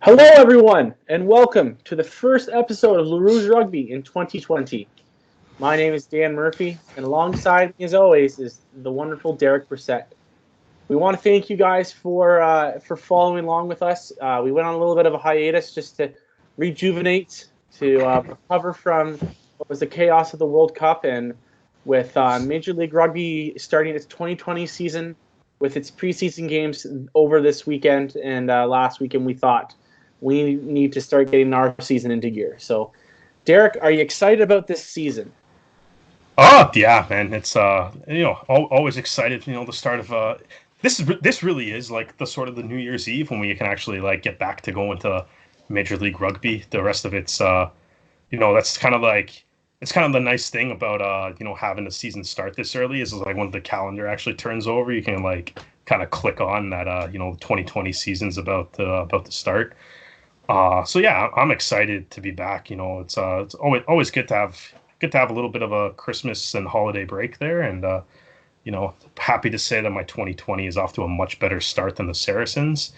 Hello, everyone, and welcome to the first episode of LaRouge Rugby in 2020. My name is Dan Murphy, and alongside me, as always, is the wonderful Derek Brissett. We want to thank you guys for following along with us. We went on a little bit of a hiatus just to rejuvenate, to recover from what was the chaos of the World Cup, and with Major League Rugby starting its 2020 season with its preseason games over this weekend and last weekend, we thought we need to start getting our season into gear. So, Derek, are you excited about this season? Oh yeah, man! It's always excited. The start of this really is like the sort of the New Year's Eve when we can actually like get back to going to Major League Rugby. The rest of it's that's kind of like it's kind of the nice thing about having the season start this early is like when the calendar actually turns over, you can like kind of click on that the 2020 season's about to start. So yeah, I'm excited to be back. It's always good to have a little bit of a Christmas and holiday break there, and happy to say that my 2020 is off to a much better start than the Saracens.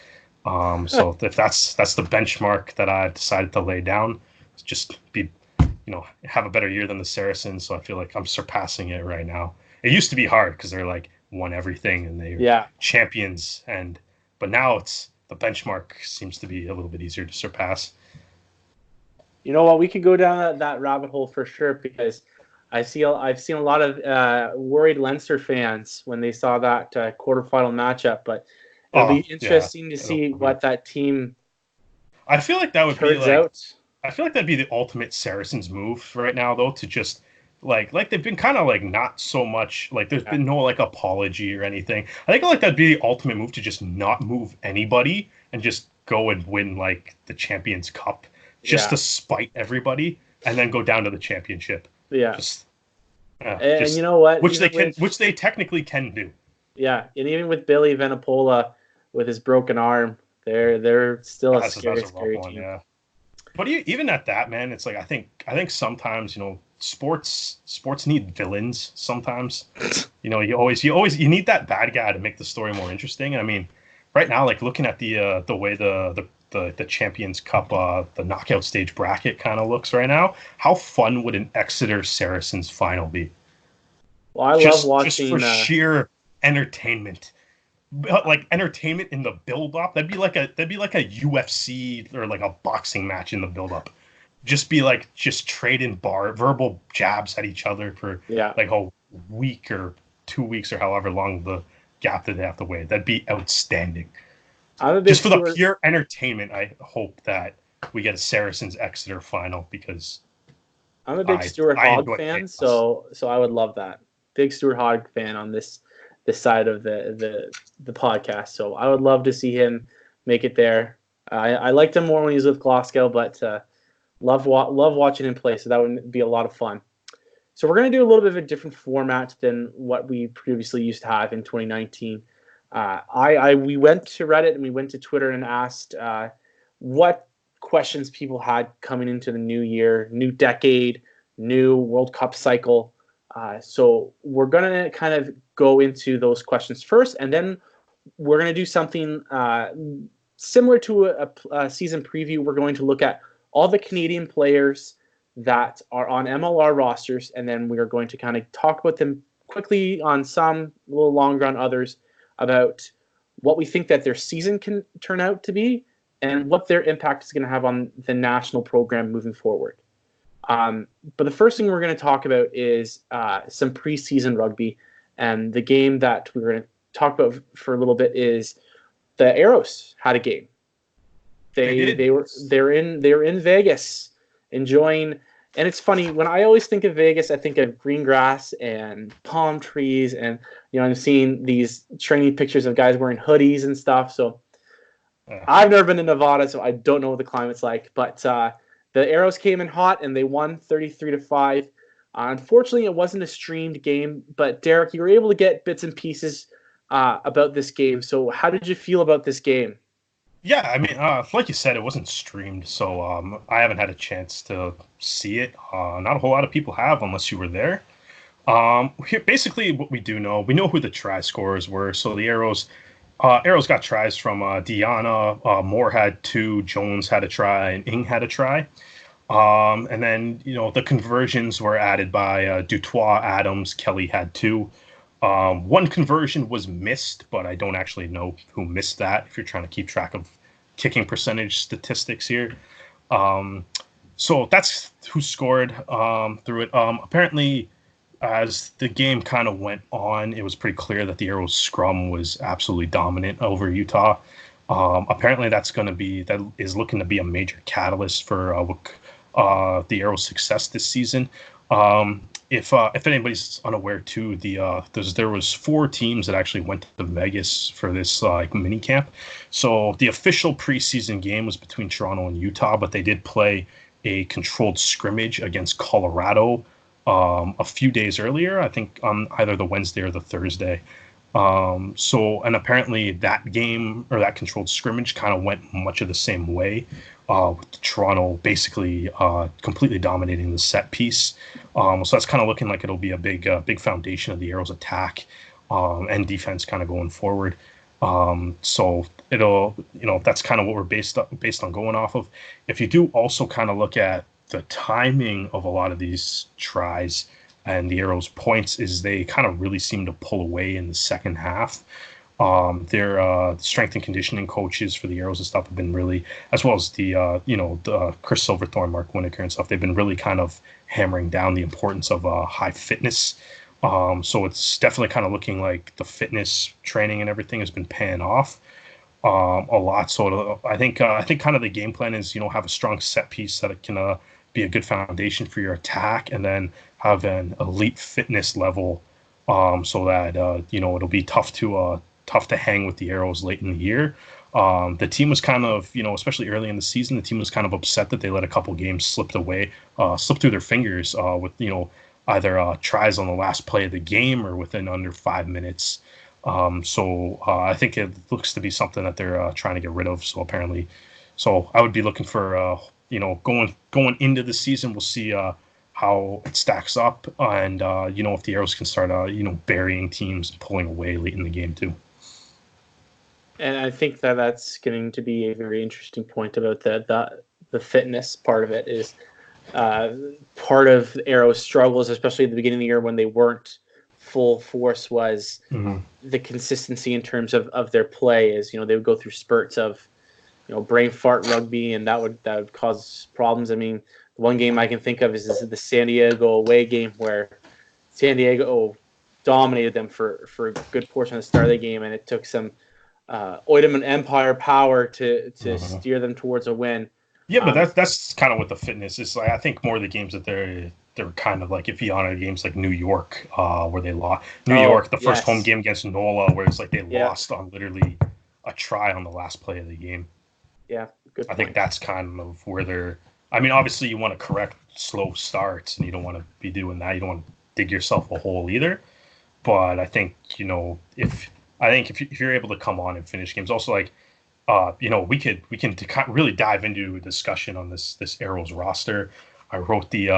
So if that's the benchmark that I decided to lay down, just be have a better year than the Saracens. So I feel like I'm surpassing it right now. It used to be hard because they're like won everything and they're champions, but now it's the benchmark seems to be a little bit easier to surpass. You know what? We could go down that rabbit hole for sure because I've seen a lot of worried Leinster fans when they saw that quarterfinal matchup. But it'll be interesting to see what that team. I feel like that would be like. Out. I feel like that'd be the ultimate Saracens move right now, though, to just like they've been kind of like not so much like there's been no like apology or anything. I think like that'd be the ultimate move to just not move anybody and just go and win like the Champions Cup. Just to spite everybody, and then go down to the championship. Yeah, and you know what? Which they technically can do. Yeah, and even with Billy Vanapola with his broken arm, they're still a scary team. Yeah. But even at that, man, it's like I think sometimes sports need villains. Sometimes you need that bad guy to make the story more interesting. I mean, right now, like looking at the way the Champions Cup, the knockout stage bracket kind of looks right now. How fun would an Exeter Saracens final be? Well, I love watching just for sheer entertainment, like entertainment in the build-up. That'd be like a UFC or like a boxing match in the build-up. Just be like trading verbal jabs at each other for like a week or 2 weeks or however long the gap that they have to wait. That'd be outstanding. Just for the pure entertainment, I hope that we get a Saracens Exeter final because I'm a big Stuart Hogg fan, so I would love that. Big Stuart Hogg fan on this side of the podcast, so I would love to see him make it there. I liked him more when he was with Glasgow, but love watching him play, so that would be a lot of fun. So we're going to do a little bit of a different format than what we previously used to have in 2019. We went to Reddit and we went to Twitter and asked what questions people had coming into the new year, new decade, new World Cup cycle. So we're going to kind of go into those questions first, and then we're going to do something similar to a season preview. We're going to look at all the Canadian players that are on MLR rosters, and then we are going to kind of talk about them quickly on some, a little longer on others, about what we think that their season can turn out to be and what their impact is going to have on the national program moving forward. But the first thing we're going to talk about is some preseason rugby, and the game that we're going to talk about for a little bit is the Arrows had a game. They're in Vegas enjoying. And it's funny, when I always think of Vegas, I think of green grass and palm trees. And, I'm seeing these training pictures of guys wearing hoodies and stuff. So I've never been to Nevada, so I don't know what the climate's like. But the Arrows came in hot, and they won 33-5. Unfortunately, it wasn't a streamed game. But, Derek, you were able to get bits and pieces about this game. So how did you feel about this game? Yeah, I mean, like you said, it wasn't streamed, so I haven't had a chance to see it. Not a whole lot of people have, unless you were there. Basically, what we know who the try scorers were. So the Arrows Arrows got tries from Diana. Moore had 2, Jones had a try, and Ing had a try. And then, the conversions were added by Dutois, Adams, Kelly had 2. One conversion was missed, but I don't actually know who missed that if you're trying to keep track of kicking percentage statistics here. So that's who scored through it. Apparently, as the game kind of went on, it was pretty clear that the Arrows scrum was absolutely dominant over Utah. Apparently, that is looking to be a major catalyst for the Arrows' success this season. If anybody's unaware too, there was 4 teams that actually went to Vegas for this mini camp. So the official preseason game was between Toronto and Utah, but they did play a controlled scrimmage against Colorado a few days earlier, I think on either the Wednesday or the Thursday. And apparently that game or that controlled scrimmage kind of went much of the same way, with Toronto basically completely dominating the set piece. So that's kind of looking like it'll be a big foundation of the Arrows' attack and defense kind of going forward. So it'll, that's kind of what we're based on going off of. If you do also kind of look at the timing of a lot of these tries and the Arrows' points, is they kind of really seem to pull away in the second half. Their strength and conditioning coaches for the Arrows and stuff have been really, as well as the Chris Silverthorne, Mark Winokur and stuff, they've been really kind of hammering down the importance of high fitness. So it's definitely kind of looking like the fitness training and everything has been paying off a lot. So I think kind of the game plan is, have a strong set piece that it can be a good foundation for your attack, and then have an elite fitness level, so that it'll be tough to hang with the Arrows late in the year. The team was kind of, especially early in the season, the team was kind of upset that they let a couple games slip through their fingers with either tries on the last play of the game or within under 5 minutes. So I think it looks to be something that they're trying to get rid of. So I would be looking for going into the season, we'll see how it stacks up, and if the Arrows can start burying teams and pulling away late in the game too. And I think that's going to be a very interesting point about the fitness part of it. Is part of the Arrows' struggles, especially at the beginning of the year when they weren't full force, was the consistency in terms of their play. Is they would go through spurts of brain fart rugby, and that would cause problems. I mean, the one game I can think of is the San Diego away game, where San Diego dominated them for a good portion of the start of the game, and it took some Oidman Empire power to steer them towards a win. Yeah, but that's kind of what the fitness is. Like, I think more of the games that they're kind of like, if you honor games like New York, where they lost. New York, the first home game against NOLA, where it's like they lost on literally a try on the last play of the game. Yeah, good point. I think that's kind of where they're. I mean, obviously, you want to correct slow starts, and you don't want to be doing that. You don't want to dig yourself a hole either. But I think if you're able to come on and finish games, also like we can really dive into a discussion on this Arrows roster. I wrote an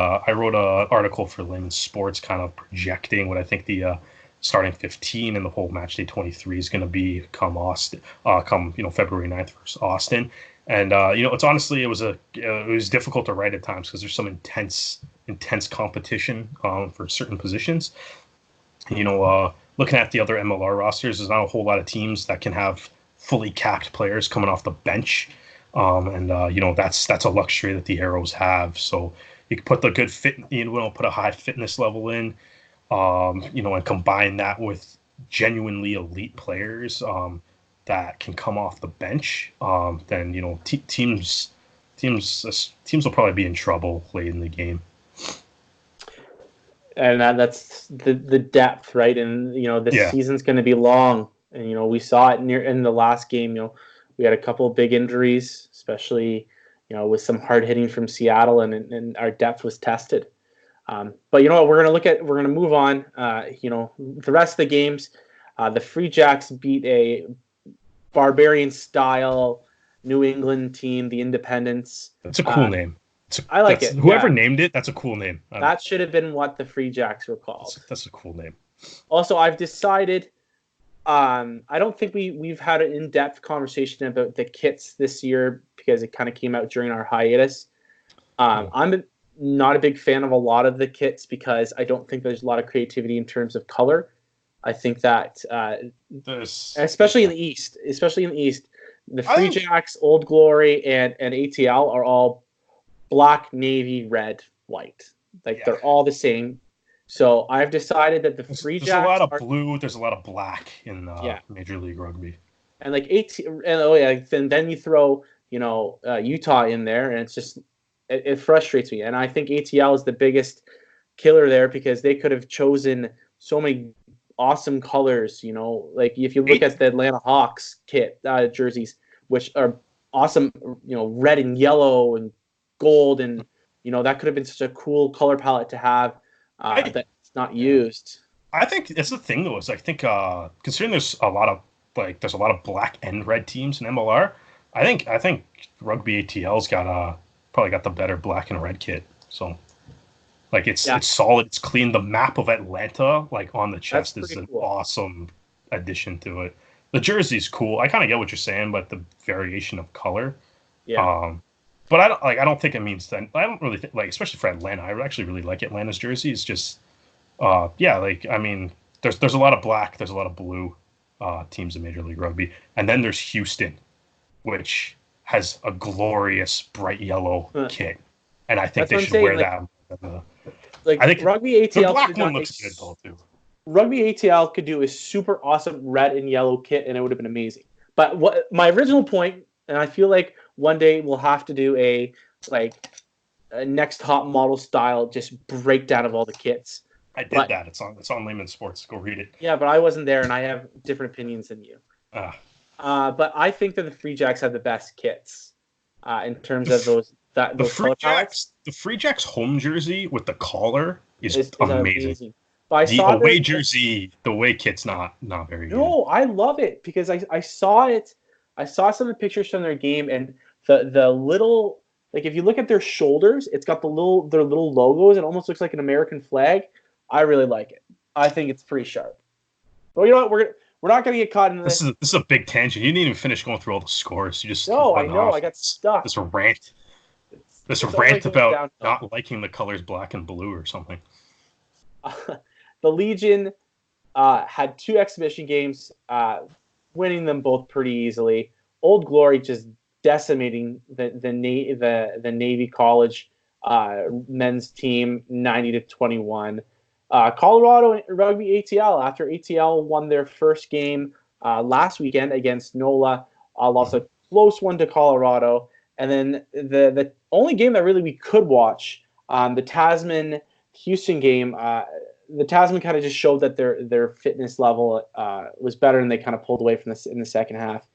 article for Layman Sports, kind of projecting what I think the starting 15 and the whole match day 23 is going to be come February 9th versus Austin. And it's honestly, it was difficult to write at times because there's some intense competition for certain positions. Looking at the other MLR rosters, there's not a whole lot of teams that can have fully capped players coming off the bench. That's a luxury that the Arrows have. So you can put the good fit, put a high fitness level in, and combine that with genuinely elite players that can come off the bench. Then teams will probably be in trouble late in the game. And that's the depth, right? And this season's going to be long, and we saw it in the last game. We had a couple of big injuries, especially with some hard hitting from Seattle, and our depth was tested. But we're going to move on. The rest of the games, the Free Jacks beat a barbarian style New England team, the Independents. That's a cool name. I like it. Whoever named it, that's a cool name. That should have been what the Free Jacks were called. That's a cool name. Also, I've decided I don't think we've had an in-depth conversation about the kits this year because it kind of came out during our hiatus. I'm not a big fan of a lot of the kits because I don't think there's a lot of creativity in terms of color. I think that especially in the East, the Free Jacks, Old Glory, and ATL are all black, navy, red, white. They're all the same. So I've decidide that the Free Jacks. There's a lot of blue. There's a lot of black in Major League Rugby. And then you throw Utah in there, and it's just it frustrates me. And I think ATL is the biggest killer there because they could have chosen so many awesome colors. Like if you look at the Atlanta Hawks kit jerseys, which are awesome, red and yellow and gold, and that could have been such a cool color palette to have. That's not used. I think that's the thing, though. Is I think considering there's a lot of black and red teams in MLR, I think Rugby ATL's probably got the better black and red kit. So, it's solid, it's clean. The map of Atlanta, on the chest, is an awesome addition to it. The jersey's cool. I kind of get what you're saying, but the variation of color. Yeah. But I don't think it means that. I don't really think, especially for Atlanta. I actually really like Atlanta's jersey. It's just, there's a lot of black, there's a lot of blue teams in Major League Rugby, and then there's Houston, which has a glorious bright yellow kit, and I think they should wear that. I think Rugby ATL. The black one looks good though too. Rugby ATL could do a super awesome red and yellow kit, and it would have been amazing. But what my original point, and I feel like one day we'll have to do a next top model style just breakdown of all the kits. I did that. It's on Layman Sports. Go read it. Yeah, but I wasn't there, and I have different opinions than you. But I think that the Free Jacks have the best kits in terms of those Free Jacks. The Free Jacks home jersey with the collar is amazing. But the away jersey, the away kit's not very good. No, I love it because I saw it. I saw some of the pictures from their game, and the little, if you look at their shoulders, it's got their little logos. It almost looks like an American flag. I really like it. I think it's pretty sharp. But you know what? We're not going to get caught in this. This is a big tangent. You didn't even finish going through all the scores. You just I know. I got stuck. This rant. This rant about not liking the colors black and blue or something. The Legion had 2 exhibition games, winning them both pretty easily. Old Glory just decimating the Navy College men's team 90-21. Colorado Rugby ATL, after ATL won their first game last weekend against NOLA, lost a close one to Colorado. And then the only game that really we could watch, the Tasman-Houston game, the Tasman kind of just showed that their fitness level was better, and they kind of pulled away from this in the second half.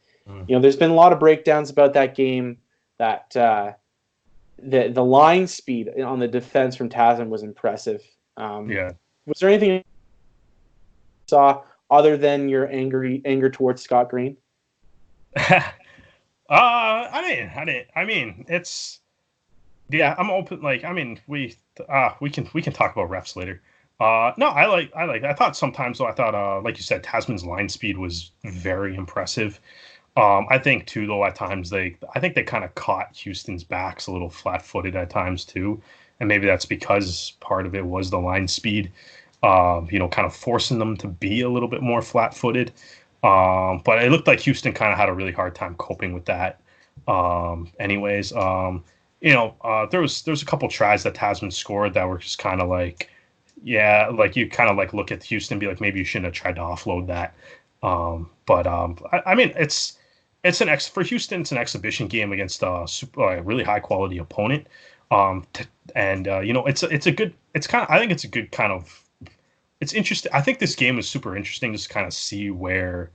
There's been a lot of breakdowns about that game. That the line speed on the defense from Tasman was impressive. Was there anything you saw other than your anger towards Scott Green? I didn't. I mean, it's I'm open. We can talk about refs later. No, I like. I thought sometimes though. I thought, like you said, Tasman's line speed was very impressive. I think too, though, at times they kind of caught Houston's backs a little flat-footed at times too, and maybe that's because part of it was the line speed, kind of forcing them to be a little bit more flat-footed. But it looked like Houston kind of had a really hard time coping with that. There was a couple tries that Tasman scored that were just kind of you kind of look at Houston and be like, maybe you shouldn't have tried to offload that. For Houston, it's an exhibition game against a really high quality opponent. It's interesting. I think this game is super interesting just to kind of see where,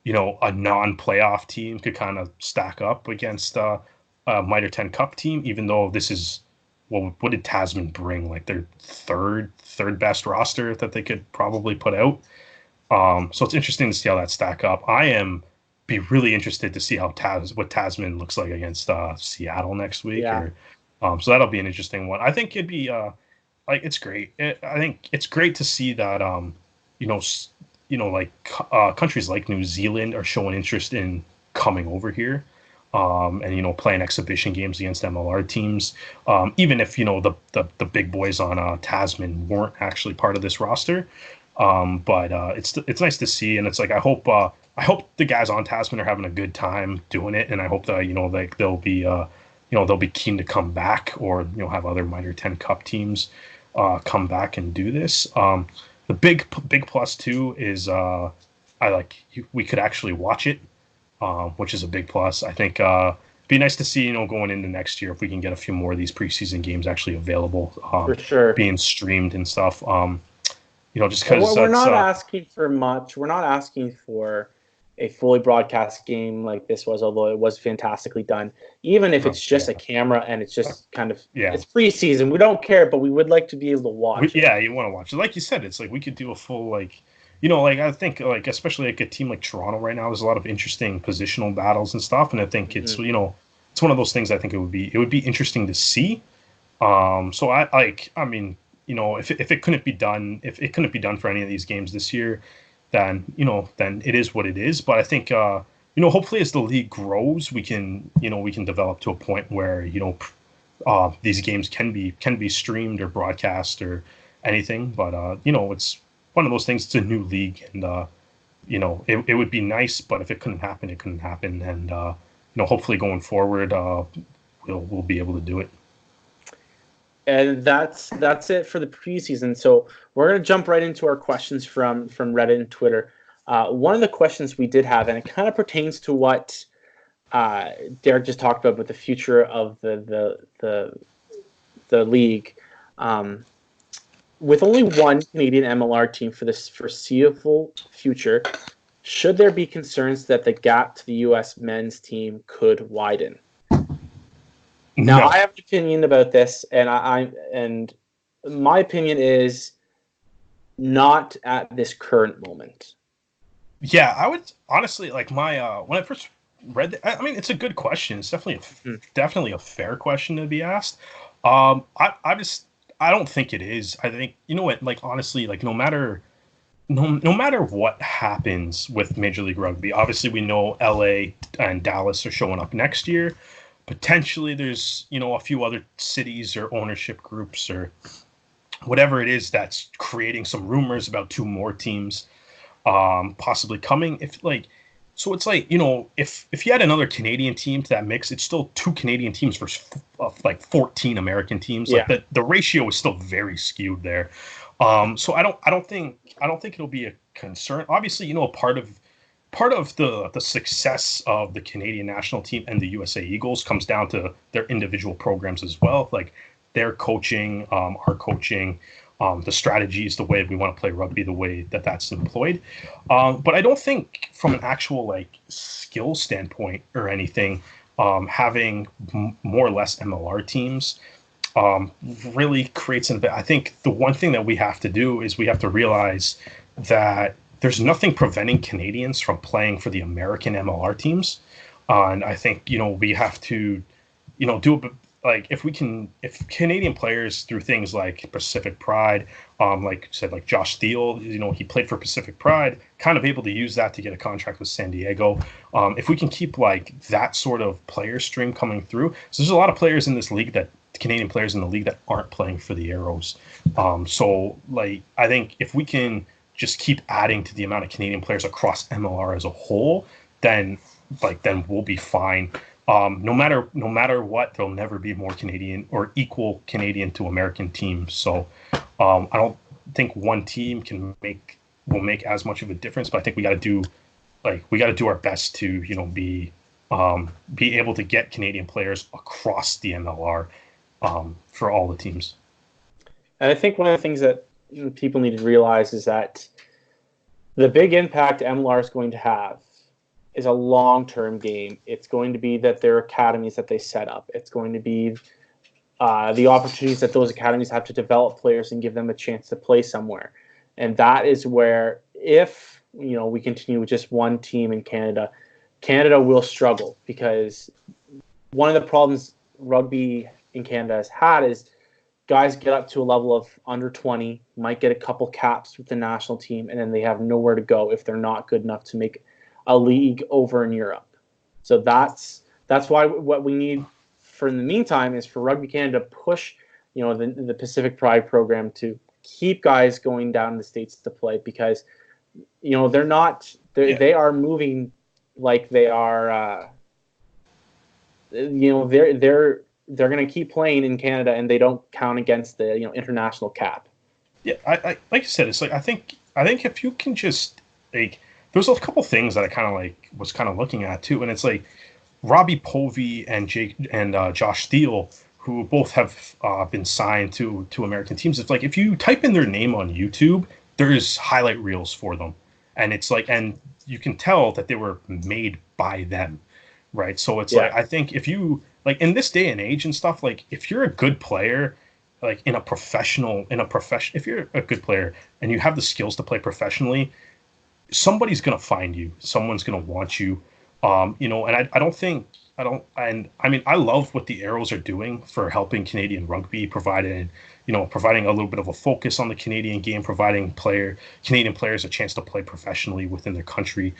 a non-playoff team could kind of stack up against a Mitre 10 Cup team, even though this is, what did Tasman bring? Their third best roster that they could probably put out. So it's interesting to see how that stack up. I am really interested to see what Tasman looks like against Seattle next week. Yeah. So that'll be an interesting one. I think it'd be it's great. I think it's great to see that countries like New Zealand are showing interest in coming over here, and playing exhibition games against MLR teams, even if the big boys on Tasman weren't actually part of this roster. But it's nice to see, and it's like I hope the guys on Tasman are having a good time doing it, and I hope that they'll be keen to come back, or have other minor 10 cup teams come back and do this. The big plus too is we could actually watch it, which is a big plus. I think be nice to see going into next year if we can get a few more of these preseason games actually available, for sure, being streamed and stuff. Just because we're not asking for much. We're not asking for a fully broadcast game like this was, although it was fantastically done. Even if it's just a camera and it's just kind of it's preseason, we don't care, but we would like to be able to watch. You want to watch it. Like you said, it's like we could do a full I think especially like a team like Toronto right now, there's a lot of interesting positional battles and stuff, and I think it's it's one of those things I think it would be interesting to see. So if it couldn't be done, for any of these games this year, then it is what it is. But I think hopefully as the league grows, we can develop to a point where these games can be streamed or broadcast or anything. But it's one of those things. It's a new league, and it would be nice. But if it couldn't happen, it couldn't happen. And hopefully going forward, we'll be able to do it. And that's it for the preseason. So we're going to jump right into our questions from Reddit and Twitter. One of the questions we did have, and it kind of pertains to what Derek just talked about with the future of the league. With only one Canadian MLR team for this foreseeable future, should there be concerns that the gap to the U.S. men's team could widen? Now, I have an opinion about this, and my opinion is not at this current moment. Yeah, I would honestly when I first read it, I mean, it's a good question. It's definitely a fair question to be asked. I don't think it is. I think honestly, no matter what happens with Major League Rugby, obviously we know LA and Dallas are showing up next year. Potentially there's, a few other cities or ownership groups or whatever it is that's creating some rumors about two more teams possibly coming. If you had another Canadian team to that mix, it's still two Canadian teams versus 14 American teams. Yeah. Like the ratio is still very skewed there. So I don't think it'll be a concern. Obviously, part of the success of the Canadian national team and the USA Eagles comes down to their individual programs as well. Like their coaching, our coaching, the strategies, the way we want to play rugby, the way that's employed. But I don't think from an actual skill standpoint or anything, having more or less MLR teams really creates I think the one thing that we have to do is we have to realize that there's nothing preventing Canadians from playing for the American MLR teams. And I think, we have to, do if Canadian players through things like Pacific Pride, like Josh Steele, he played for Pacific Pride, kind of able to use that to get a contract with San Diego. If we can keep that sort of player stream coming through. So there's a lot of players in this league Canadian players in the league that aren't playing for the Arrows. I think if we can just keep adding to the amount of Canadian players across MLR as a whole, then we'll be fine. No matter what, there'll never be more Canadian or equal Canadian to American teams. So I don't think one team will make as much of a difference, but I think we got to do our best to be able to get Canadian players across the MLR for all the teams. And I think one of the things that people need to realize is that the big impact MLR is going to have is a long-term game. It's going to be that there are academies that they set up. It's going to be the opportunities that those academies have to develop players and give them a chance to play somewhere. And that is where, if we continue with just one team in Canada, Canada will struggle, because one of the problems rugby in Canada has had is guys get up to a level of under 20, might get a couple caps with the national team, and then they have nowhere to go if they're not good enough to make a league over in Europe. So that's why what we need for in the meantime is for Rugby Canada to push, the Pacific Pride program to keep guys going down in the States to play, because they're not they are moving like they are they're going to keep playing in Canada, and they don't count against the international cap. Yeah, I like I said, it's like I think if you can just like, there's a couple things that I kind of like was kind of looking at too, and it's like Robbie Povey and Josh Steele, who both have been signed to American teams. It's like if you type in their name on YouTube, there's highlight reels for them, and it's like, and you can tell that they were made by them, right? So it's like, I think if you like in this day and age and stuff, like if you're a good player, like if you're a good player and you have the skills to play professionally, somebody's gonna find you, someone's gonna want you. And I love what the Arrows are doing for helping Canadian rugby, providing a little bit of a focus on the Canadian game, providing Canadian players a chance to play professionally within their country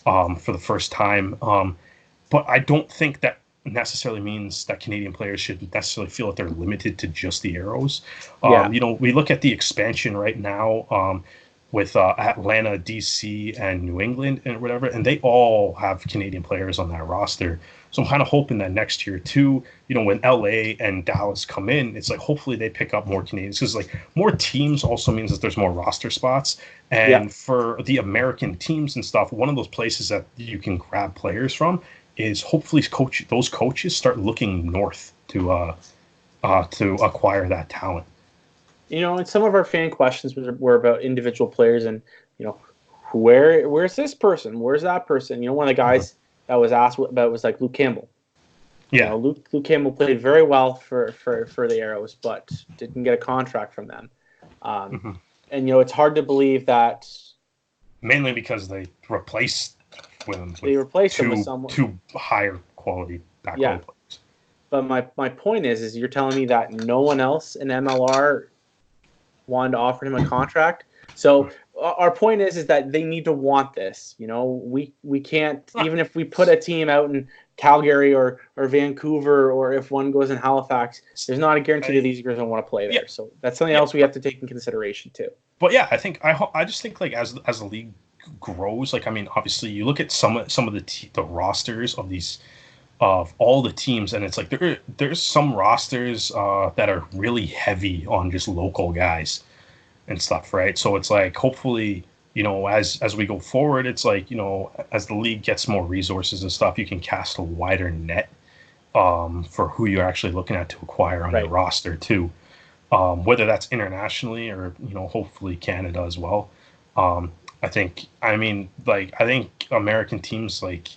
for the first time. But I don't think that necessarily means that Canadian players should necessarily feel that they're limited to just the Arrows. We look at the expansion right now with Atlanta, DC, and New England and whatever, and they all have Canadian players on that roster. So I'm kind of hoping that next year too, when LA and Dallas come in, it's like hopefully they pick up more Canadians, because like more teams also means that there's more roster spots. And for the American teams and stuff, one of those places that you can grab players from is hopefully those coaches start looking north to acquire that talent. And some of our fan questions were about individual players, and where's this person? Where's that person? One of the guys that was asked about was like Luke Campbell. Yeah, Luke Campbell played very well for the Arrows, but didn't get a contract from them. And it's hard to believe that. Mainly because they replaced him with someone two higher quality background players. But my point is you're telling me that no one else in MLR wanted to offer him a contract. So our point is that they need to want this. We can't, even if we put a team out in Calgary or Vancouver, or if one goes in Halifax, there's not a guarantee that these guys don't want to play there. So that's something else we have to take in consideration too. But yeah, I just think like as the league grows, like, I mean, obviously you look at some of the rosters of all the teams, and it's like there's some rosters that are really heavy on just local guys and stuff, right? So it's like hopefully, as we go forward, it's like, as the league gets more resources and stuff, you can cast a wider net for who you're actually looking at to acquire on your roster too, whether that's internationally or hopefully Canada as well. I think American teams, like,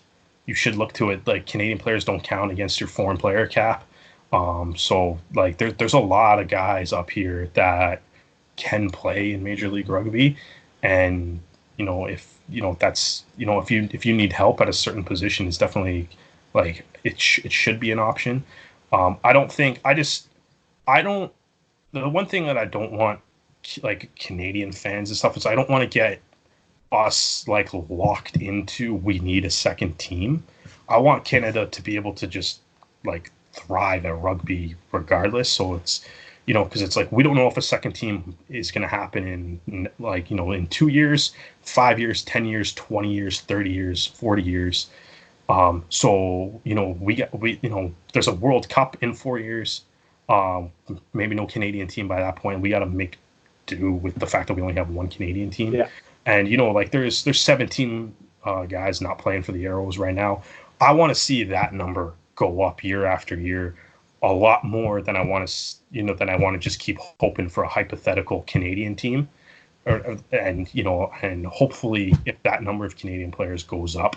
you should look to it like Canadian players don't count against your foreign player cap. So like there's a lot of guys up here that can play in Major League Rugby, and if you need help at a certain position, it's definitely like it should be an option. The one thing that I don't want, like, Canadian fans and stuff, is I don't want to get us like locked into we need a second team. I want Canada to be able to just like thrive at rugby regardless. So it's because it's like we don't know if a second team is going to happen in like in 2 years, 5 years, 10 years, 20 years, 30 years, 40 years. So there's a World Cup in 4 years. Maybe no Canadian team by that point. We got to make do with the fact that we only have one Canadian team. Yeah. And like there's 17 guys not playing for the Arrows right now. I want to see that number go up year after year, a lot more than I want to just keep hoping for a hypothetical Canadian team. And hopefully if that number of Canadian players goes up,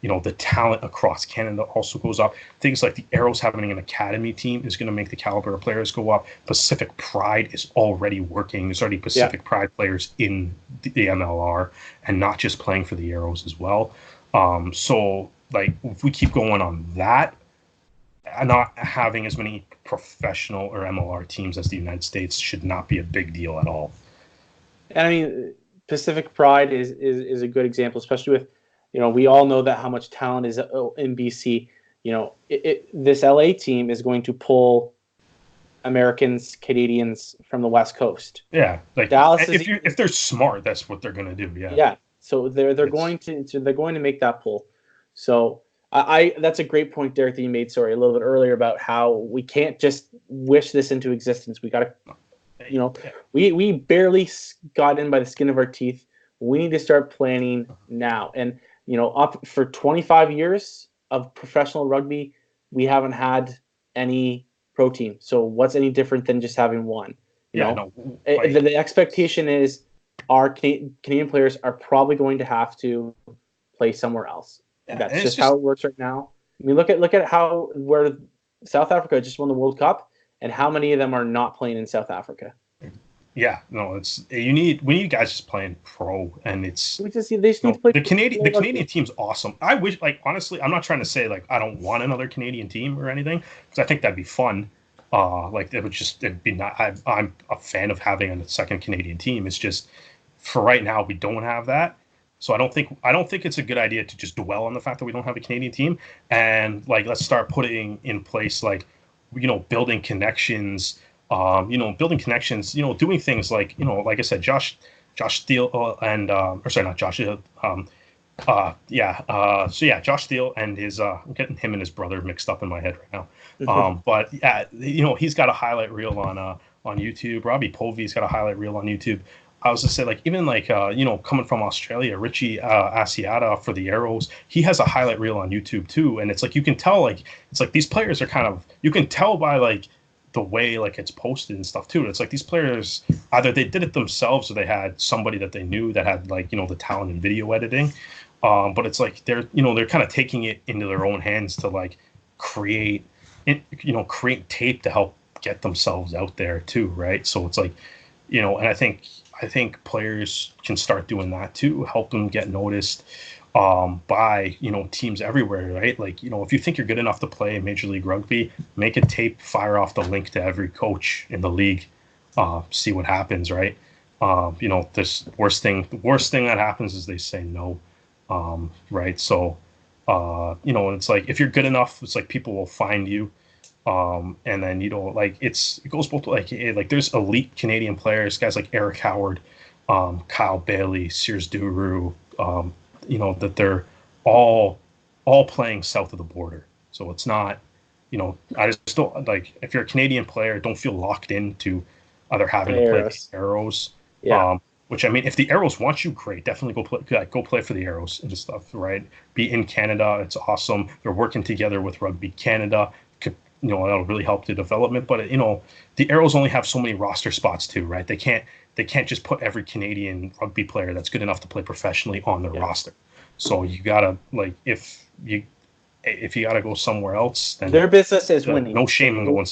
the talent across Canada also goes up. Things like the Arrows having an academy team is going to make the caliber of players go up. Pacific Pride is already working. There's already Pacific Pride players in the MLR and not just playing for the Arrows as well. So like if we keep going on that, not having as many professional or MLR teams as the United States should not be a big deal at all. And I mean, Pacific Pride is a good example, especially with, we all know that how much talent is in BC. This LA team is going to pull Americans, Canadians from the West Coast. Yeah, like Dallas if they're smart, that's what they're going to do. Yeah. Yeah. So they're going to make that pull. So I that's a great point, Derek, that you made. Sorry, a little bit earlier about how we can't just wish this into existence. We got to, we barely got in by the skin of our teeth. We need to start planning now. And up for 25 years of professional rugby, we haven't had any pro team. So what's any different than just having one? The expectation is our Canadian players are probably going to have to play somewhere else. Yeah, that's just how it works right now. I mean, look at where South Africa just won the World Cup, and how many of them are not playing in South Africa. Yeah, no, we need guys just playing pro, and they just need to play. The Canadian team's awesome. I wish, honestly, I'm not trying to say I don't want another Canadian team or anything, because I think that'd be fun. It'd be not. I'm a fan of having a second Canadian team. It's just for right now we don't have that, so I don't think it's a good idea to just dwell on the fact that we don't have a Canadian team, and let's start putting in place building connections. Doing things like I said, Josh Steele and not Josh. Josh Steele and his I'm getting him and his brother mixed up in my head right now. But yeah, he's got a highlight reel on YouTube. Robbie Povey's got a highlight reel on YouTube. I was to say even coming from Australia, Richie Asiata for the Arrows, he has a highlight reel on YouTube too, and it's you can tell these players are kind of, you can tell by the way it's posted and stuff too. It's these players either they did it themselves or they had somebody that they knew that had the talent in video editing. But it's they're kind of taking it into their own hands to create tape to help get themselves out there too, right? So it's and I think players can start doing that too, help them get noticed by teams everywhere, right? If you think you're good enough to play Major League Rugby, make a tape, fire off the link to every coach in the league, see what happens, right? This worst thing that happens is they say no, right? So it's if you're good enough, it's people will find you, and then it goes both there's elite Canadian players, guys like Eric Howard, Kyle Bailey, Sears Duru, that they're all playing south of the border. So it's not, I just don't if you're a Canadian player, don't feel locked into either having to play the Arrows. Yeah. Which I mean, if the Arrows want you, great, definitely go play for the Arrows and stuff, right? Be in Canada, it's awesome. They're working together with Rugby Canada. That'll really help the development. But the Arrows only have so many roster spots too, right? They can't just put every Canadian rugby player that's good enough to play professionally on their roster. So you gotta if you gotta go somewhere else, then their business is winning. No shame in going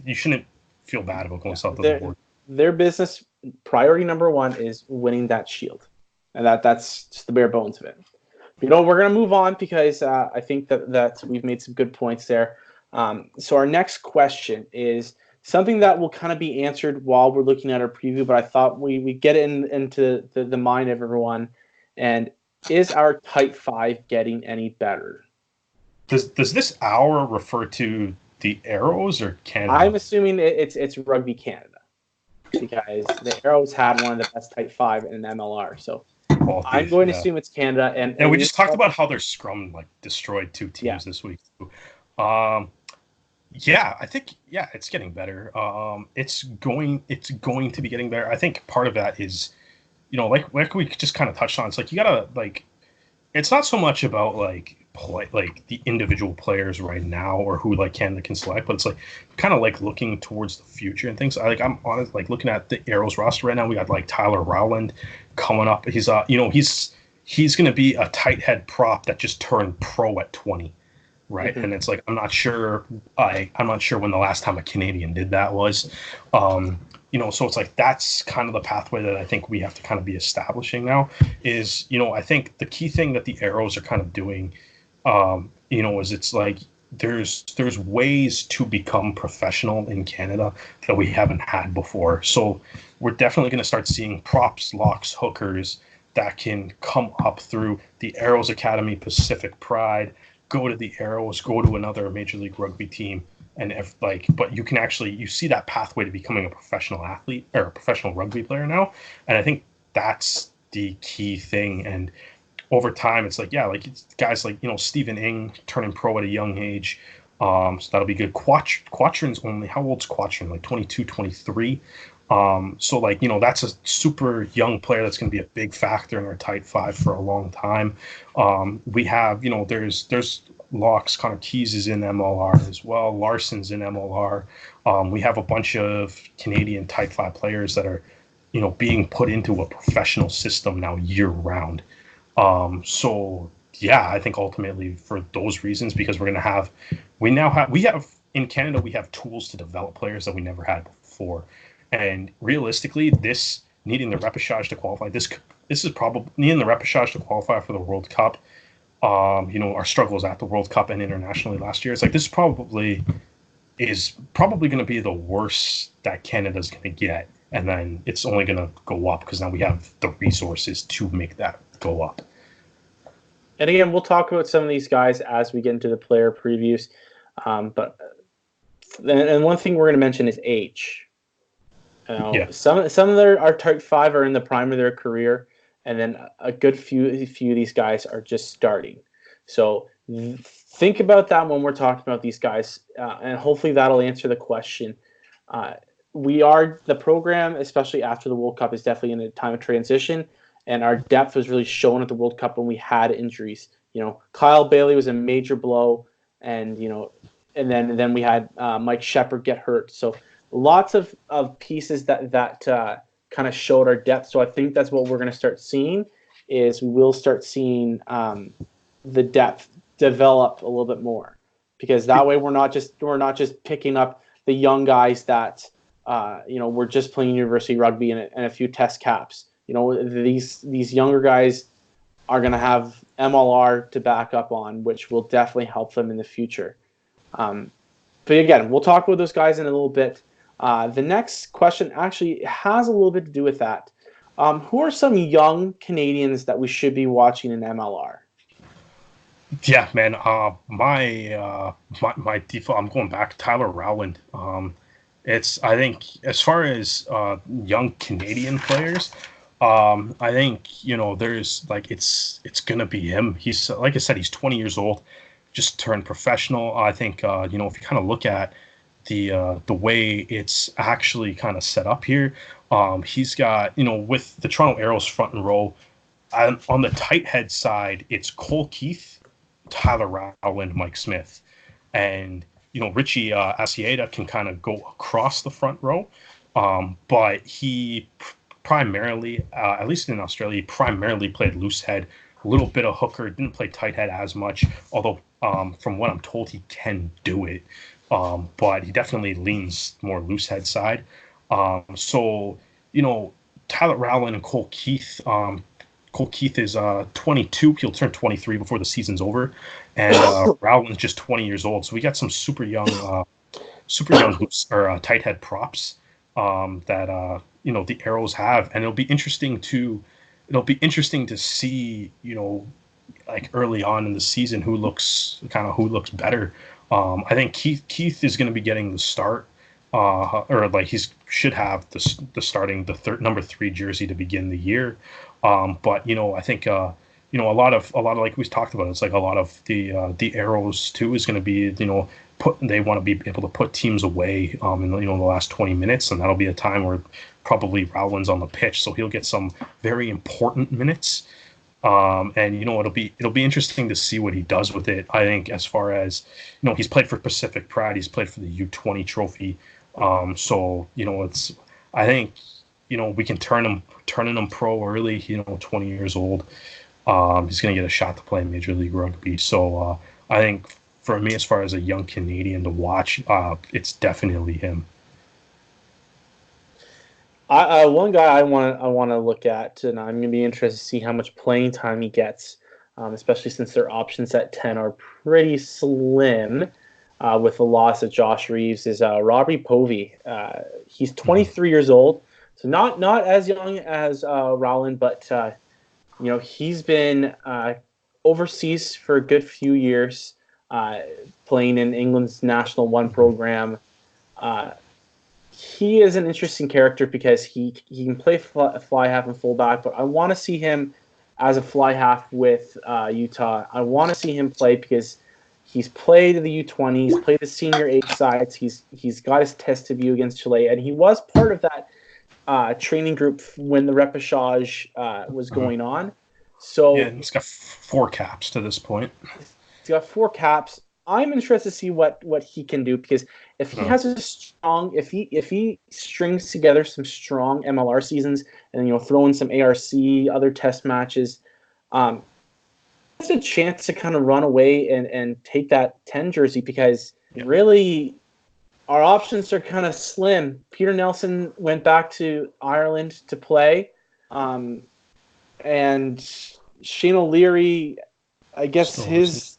you shouldn't feel bad about going south of the border. Their business priority number one is winning that shield, and that's just the bare bones of it. We're gonna move on because I think that we've made some good points there. So our next question is something that will kind of be answered while we're looking at our preview, but I thought we get it into the mind of everyone. And is our tight five getting any better? Does this hour refer to the Arrows or Canada? I'm assuming it's Rugby Canada, because the Arrows had one of the best tight five in MLR. So I'm going to assume it's Canada. And we just talked about how their scrum destroyed two teams this week. Yeah, I think it's getting better. It's going to be getting better. I think part of that is, like we just kind of touched on. It's you gotta it's not so much about the individual players right now or who Canada can select, but it's kind of looking towards the future and things. I'm honest, looking at the Arrows roster right now. We got Tyler Rowland coming up. He's he's going to be a tight head prop that just turned pro at 20. Right. Mm-hmm. And it's I'm not sure when the last time a Canadian did that was, so it's that's kind of the pathway that I think we have to kind of be establishing now is, I think the key thing that the Arrows are kind of doing, is it's there's ways to become professional in Canada that we haven't had before. So we're definitely going to start seeing props, locks, hookers that can come up through the Arrows Academy, Pacific Pride, go to the Arrows, go to another Major League Rugby team, and if like, but you can actually you see that pathway to becoming a professional athlete or a professional rugby player now, and I think that's the key thing. And over time, it's like, yeah, like it's guys like, Stephen Ing turning pro at a young age. So that'll be good. Quatrin's only, how old's Quatrin? Like 22, 23. So like, that's a super young player that's going to be a big factor in our tight five for a long time. We have, there's Locks, Connor Keys is in MLR as well. Larson's in MLR. We have a bunch of Canadian tight five players that are, being put into a professional system now year round. So yeah, I think ultimately for those reasons, because we have in Canada, we have tools to develop players that we never had before. And realistically, this needing the repechage to qualify, this is probably needing the repechage to qualify for the World Cup. Our struggles at the World Cup and internationally last year. It's like, this is probably going to be the worst that Canada's going to get. And then it's only going to go up because now we have the resources to make that go up. And again, we'll talk about some of these guys as we get into the player previews. But one thing we're going to mention is age. Some of our top five are in the prime of their career, and then a good few of these guys are just starting. So think about that when we're talking about these guys, and hopefully that'll answer the question. The program, especially after the World Cup, is definitely in a time of transition. And our depth was really shown at the World Cup when we had injuries. Kyle Bailey was a major blow, and and then we had Mike Shepard get hurt. So lots of pieces that kind of showed our depth. So I think that's what we're going to start seeing. Is we will start seeing the depth develop a little bit more, because that way we're not just picking up the young guys that we're just playing university rugby and a few test caps. These younger guys are going to have MLR to back up on, which will definitely help them in the future. But again, we'll talk about those guys in a little bit. The next question actually has a little bit to do with that. Who are some young Canadians that we should be watching in MLR? Yeah, man. My default, I'm going back to Tyler Rowland. I think as far as young Canadian players, I think there's like it's gonna be him. He's, like I said, he's 20 years old, just turned professional. I think if you kind of look at the way it's actually kind of set up here, he's got with the Toronto Arrows front and row, on the tight head side, it's Cole Keith, Tyler Rowland, Mike Smith, and Richie Asieta can kind of go across the front row, but he primarily, at least in Australia, he primarily played loose head, a little bit of hooker, didn't play tight head as much, although from what I'm told, he can do it. But he definitely leans more loose head side. So, Tyler Rowland and Cole Keith. Cole Keith is 22. He'll turn 23 before the season's over. And Rowland's just 20 years old. So we got some super young loose or tight head props that the Arrows have, and it'll be interesting to see like early on in the season who looks better. I think Keith is going to be getting the start, or like should have the starting number 3 jersey to begin the year. But I think a lot of like we talked about, it's like a lot of the Arrows too is going to be they want to be able to put teams away in the last 20 minutes, and that'll be a time where probably Rowland's on the pitch, so he'll get some very important minutes. And it'll be interesting to see what he does with it. I think as far as he's played for Pacific Pride, he's played for the U20 trophy. So it's, I think we can turning him pro early. 20 years old. He's going to get a shot to play Major League Rugby. So I think for me, as far as a young Canadian to watch, it's definitely him. One guy I want to look at, and I'm going to be interested to see how much playing time he gets, especially since their options at 10 are pretty slim. with the loss of Josh Reeves is Robbie Povey. He's 23 years old, so not as young as Rowland, but he's been overseas for a good few years, playing in England's National One program. He is an interesting character because he can play fly half and fullback, but I want to see him as a fly half with Utah. I want to see him play because he's played the U20, he's played the senior A sides, he's got his test debut against Chile, and he was part of that training group when the repechage was going on. So yeah, he's got 4 caps to this point. He's got 4 caps. I'm interested to see what he can do, because if he has if he strings together some strong MLR seasons and throw in some ARC, other test matches, has a chance to kind of run away and take that 10 jersey, because really our options are kind of slim. Peter Nelson went back to Ireland to play, and Shane O'Leary, I guess his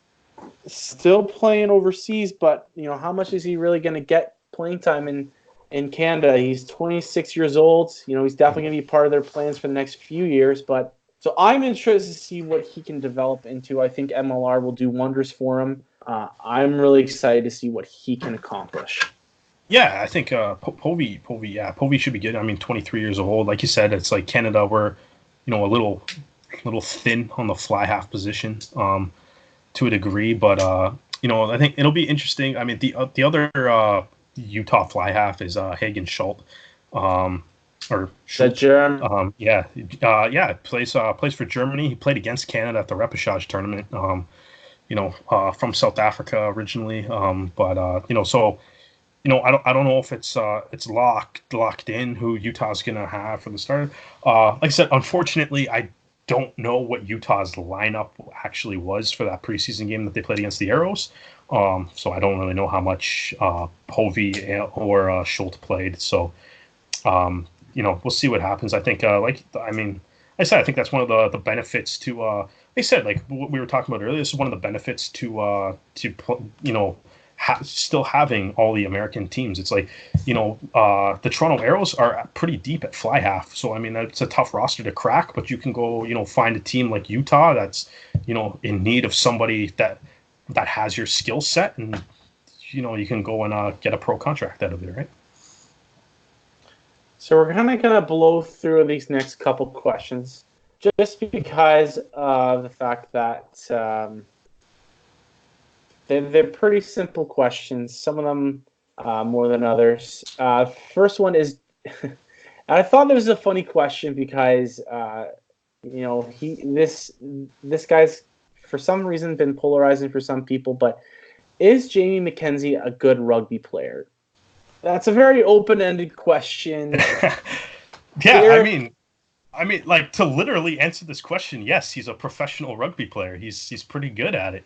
still playing overseas, but how much is he really going to get playing time in Canada? He's 26 years old. He's definitely going to be part of their plans for the next few years. But so I'm interested to see what he can develop into. I think MLR will do wonders for him. I'm really excited to see what he can accomplish. Yeah, I think Povey should be good. I mean, 23 years old, like you said, it's like Canada. We're a little thin on the fly half position. To a degree, but I think it'll be interesting. I mean, the other Utah fly half is Hagen Schultz, or Schultz. Plays for Germany. He played against Canada at the repechage tournament. From South Africa originally, so I don't know if it's locked in who Utah's gonna have for the start. Like I said, unfortunately, I don't know what Utah's lineup actually was for that preseason game that they played against the Arrows. So I don't really know how much Povey or Schultz played. So, we'll see what happens. I think, I think that's one of the benefits to, they said, like what we were talking about earlier, this is one of the benefits to still having all the American teams. It's like, the Toronto Arrows are pretty deep at fly half. So, I mean, it's a tough roster to crack, but you can go, find a team like Utah that's, in need of somebody that has your skill set, and, you can go and get a pro contract out of it, right? So we're kind of going to blow through these next couple questions just because of the fact that they're pretty simple questions. Some of them more than others. First one is, I thought this was a funny question because this guy's for some reason been polarizing for some people. But is Jamie McKenzie a good rugby player? That's a very open-ended question. Yeah, I mean, like, to literally answer this question, yes, he's a professional rugby player. He's pretty good at it.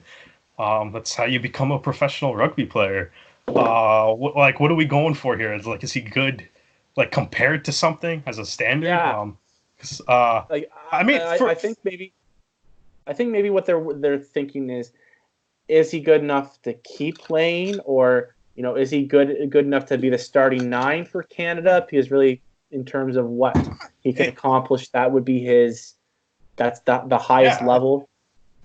That's how you become a professional rugby player. What are we going for here? Is he good, like, compared to something as a standard? Yeah. I think maybe what they're thinking is he good enough to keep playing, or is he good enough to be the starting 9 for Canada? Because really, in terms of what he can accomplish, that would be that's the highest level.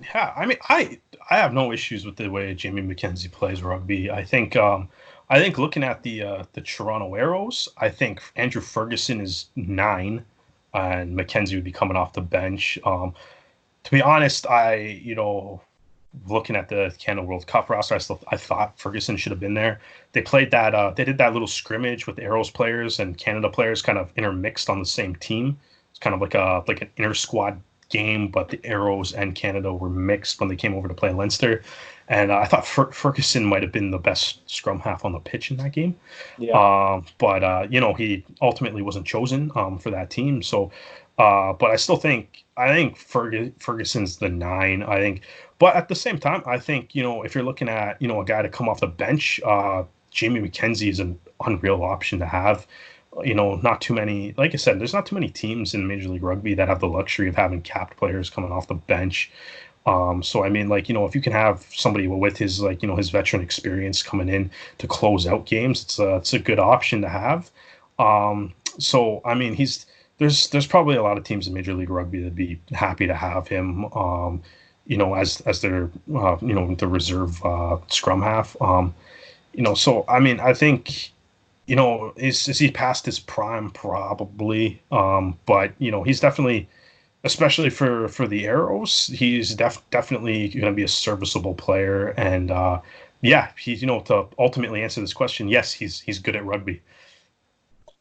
Yeah, I mean, I have no issues with the way Jamie McKenzie plays rugby. I think looking at the Toronto Arrows, I think Andrew Ferguson is 9, and McKenzie would be coming off the bench. To be honest, looking at the Canada World Cup roster, I thought Ferguson should have been there. They played that. They did that little scrimmage with the Arrows players and Canada players, kind of intermixed on the same team. It's kind of like an inter squad game, but the Arrows and Canada were mixed when they came over to play Leinster. And I thought Ferguson might have been the best scrum half on the pitch in that game. Yeah. But he ultimately wasn't chosen for that team. So, but I think Ferguson's the 9. I think, but at the same time, I think if you're looking at a guy to come off the bench, Jamie McKenzie is an unreal option to have. Not too many, like I said, there's not too many teams in Major League Rugby that have the luxury of having capped players coming off the bench. So I mean, like, if you can have somebody with his, like, his veteran experience coming in to close out games, it's a good option to have. So I mean, there's probably a lot of teams in Major League Rugby that'd be happy to have him. As their the reserve scrum half. So I mean, I think, is he past his prime? Probably. But he's definitely, especially for the Arrows, he's definitely going to be a serviceable player. And yeah, he's, to ultimately answer this question, yes, he's good at rugby.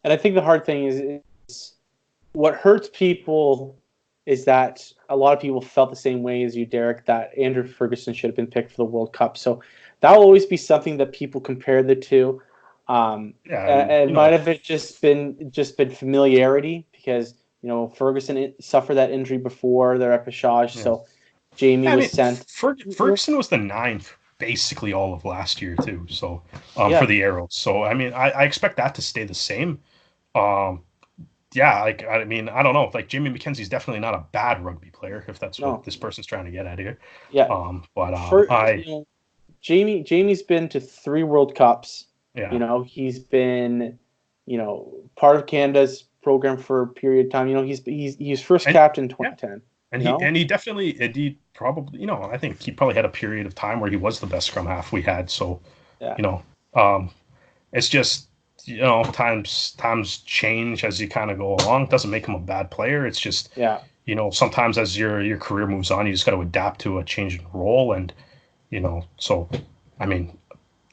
And I think the hard thing is what hurts people is that a lot of people felt the same way as you, Derek, that Andrew Ferguson should have been picked for the World Cup. So that will always be something that people compare the two. And might have just been familiarity because Ferguson suffered that injury before their repechage, so Jamie was sent. Ferguson was the 9th basically all of last year too. So for the Arrows, so I mean, I expect that to stay the same. Like, I mean, I don't know. Like, Jamie McKenzie's definitely not a bad rugby player, if that's what this person's trying to get at here. Yeah. Jamie's been to 3 World Cups. Yeah. He's been, part of Canada's program for a period of time. He's first capped in 2010. And he definitely, probably, I think he probably had a period of time where he was the best scrum half we had. So, it's just, times change as you kind of go along. It doesn't make him a bad player. It's just, sometimes as your career moves on, you just got to adapt to a change in role. And, so, I mean,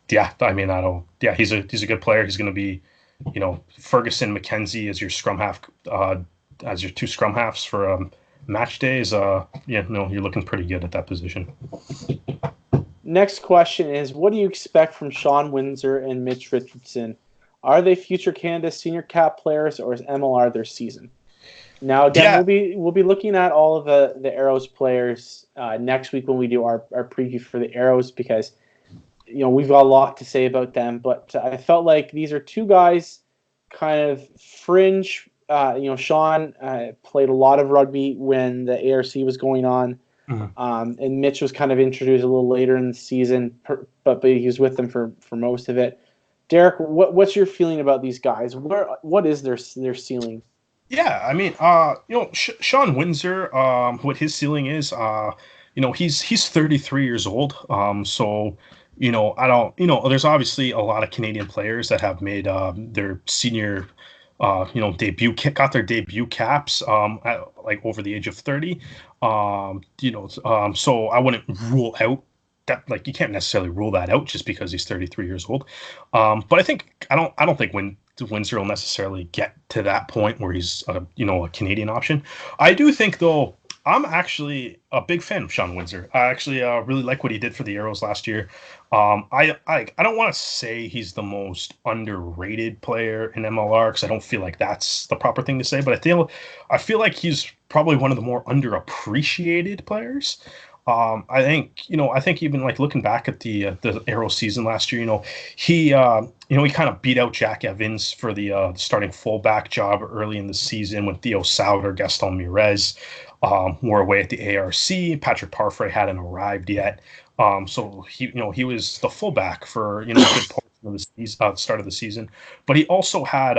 he's a good player. He's going to be, Ferguson, McKenzie as your scrum half, as your 2 scrum halves for match days. You're looking pretty good at that position. Next question is, what do you expect from Sean Windsor and Mitch Richardson? Are they future Canada senior cap players, or is MLR their season? Now, again, we'll be looking at all of the Arrows players next week when we do our preview for the Arrows, because we've got a lot to say about them. But I felt like these are 2 guys kind of fringe. Sean played a lot of rugby when the ARC was going on. Mm-hmm. And Mitch was kind of introduced a little later in the season, but he was with them for most of it. Derek, what's your feeling about these guys? What is their ceiling? Yeah, I mean, Sean Windsor, what his ceiling is, he's 33 years old. So, I don't, there's obviously a lot of Canadian players that have made their senior, got their debut caps at, like, over the age of 30. So I wouldn't rule out that, like, you can't necessarily rule that out just because he's 33 years old. But I don't think Windsor will necessarily get to that point where he's a Canadian option. I do think, though, I'm actually a big fan of Sean Windsor. I actually really like what he did for the Arrows last year. I don't want to say he's the most underrated player in MLR, because I don't feel like that's the proper thing to say, but I feel like he's probably one of the more underappreciated players. I think even, like, looking back at the Arrow season last year, he kind of beat out Jack Evans for the starting fullback job early in the season when Theo Sauter, Gaston Mirez were away at the ARC. Patrick Parfrey hadn't arrived yet. So he was the fullback for a good portion of the season, start of the season. But he also had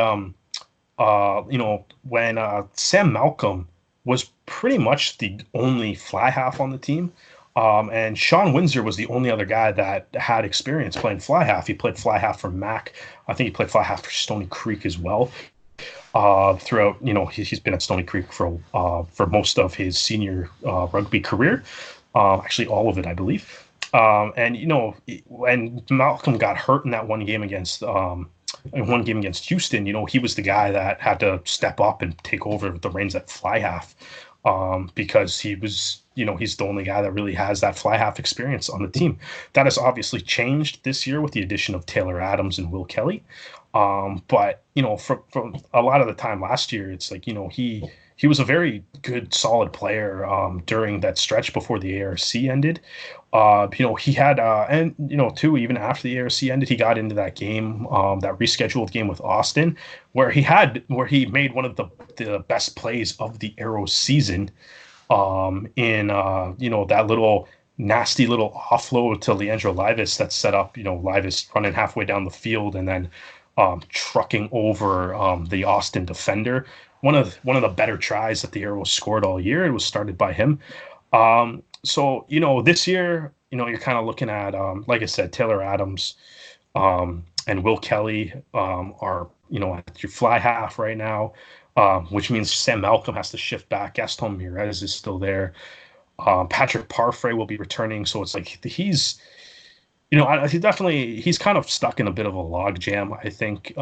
when Sam Malcolm was pretty much the only fly half on the team. And Sean Windsor was the only other guy that had experience playing fly half. He played fly half for Mac. I think he played fly half for Stony Creek as well. Throughout, he's been at Stony Creek for most of his senior rugby career. Actually, all of it, I believe. And when Malcolm got hurt in that one game against Houston, he was the guy that had to step up and take over the reins at fly half, because he was, he's the only guy that really has that fly half experience on the team. That has obviously changed this year with the addition of Taylor Adams and Will Kelly. But for a lot of the time last year, it's like, he was a very good, solid player during that stretch before the ARC ended. He had, too, even after the ARC ended, he got into that game, that rescheduled game with Austin, where he made one of the best plays of the Arrows season. in that little nasty little offload to Leandro Livas that set up, Livas running halfway down the field and then trucking over the Austin defender. One of the better tries that the Arrows scored all year. It was started by him. So this year, you're kind of looking at, like I said, Taylor Adams and Will Kelly are at your fly half right now, which means Sam Malcolm has to shift back. Gaston Mirez is still there. Patrick Parfrey will be returning, so it's like he's he's kind of stuck in a bit of a log jam. I think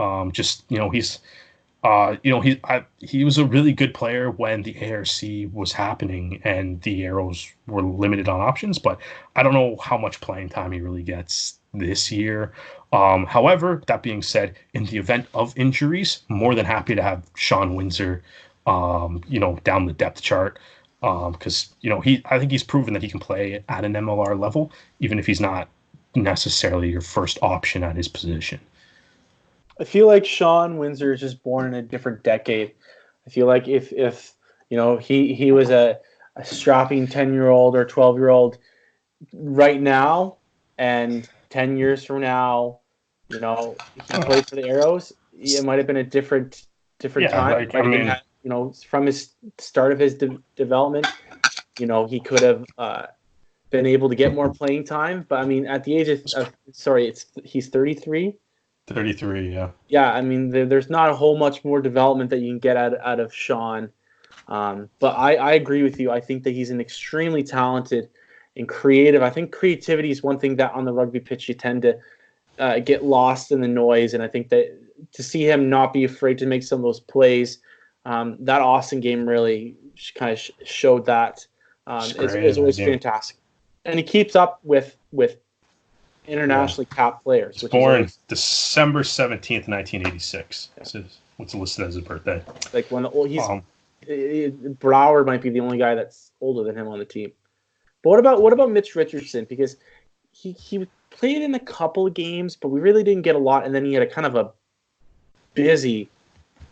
he was a really good player when the ARC was happening and the Arrows were limited on options, but I don't know how much playing time he really gets this year. However, that being said, in the event of injuries, more than happy to have Sean Windsor, down the depth chart, because I think he's proven that he can play at an MLR level, even if he's not necessarily your first option at his position. I feel like Sean Windsor is just born in a different decade. I feel like if he was a strapping 10-year-old or 12-year-old right now, and 10 years from now, he played for the Arrows, it might have been a different time. From his start of his development, he could have been able to get more playing time. But I mean, at the age of he's 33. 33, yeah. Yeah, I mean, there's not a whole much more development that you can get out of Sean. But I agree with you. I think that he's an extremely talented and creative. I think creativity is one thing that on the rugby pitch you tend to get lost in the noise. And I think that to see him not be afraid to make some of those plays, that Austin game really kind of showed that. It's always fantastic. And he keeps up with internationally capped players. Which born December 17th, 1986. Yeah. This is what's listed as his birthday. Like Brower might be the only guy that's older than him on the team. But what about Mitch Richardson? Because he played in a couple of games, but we really didn't get a lot. And then he had a kind of a busy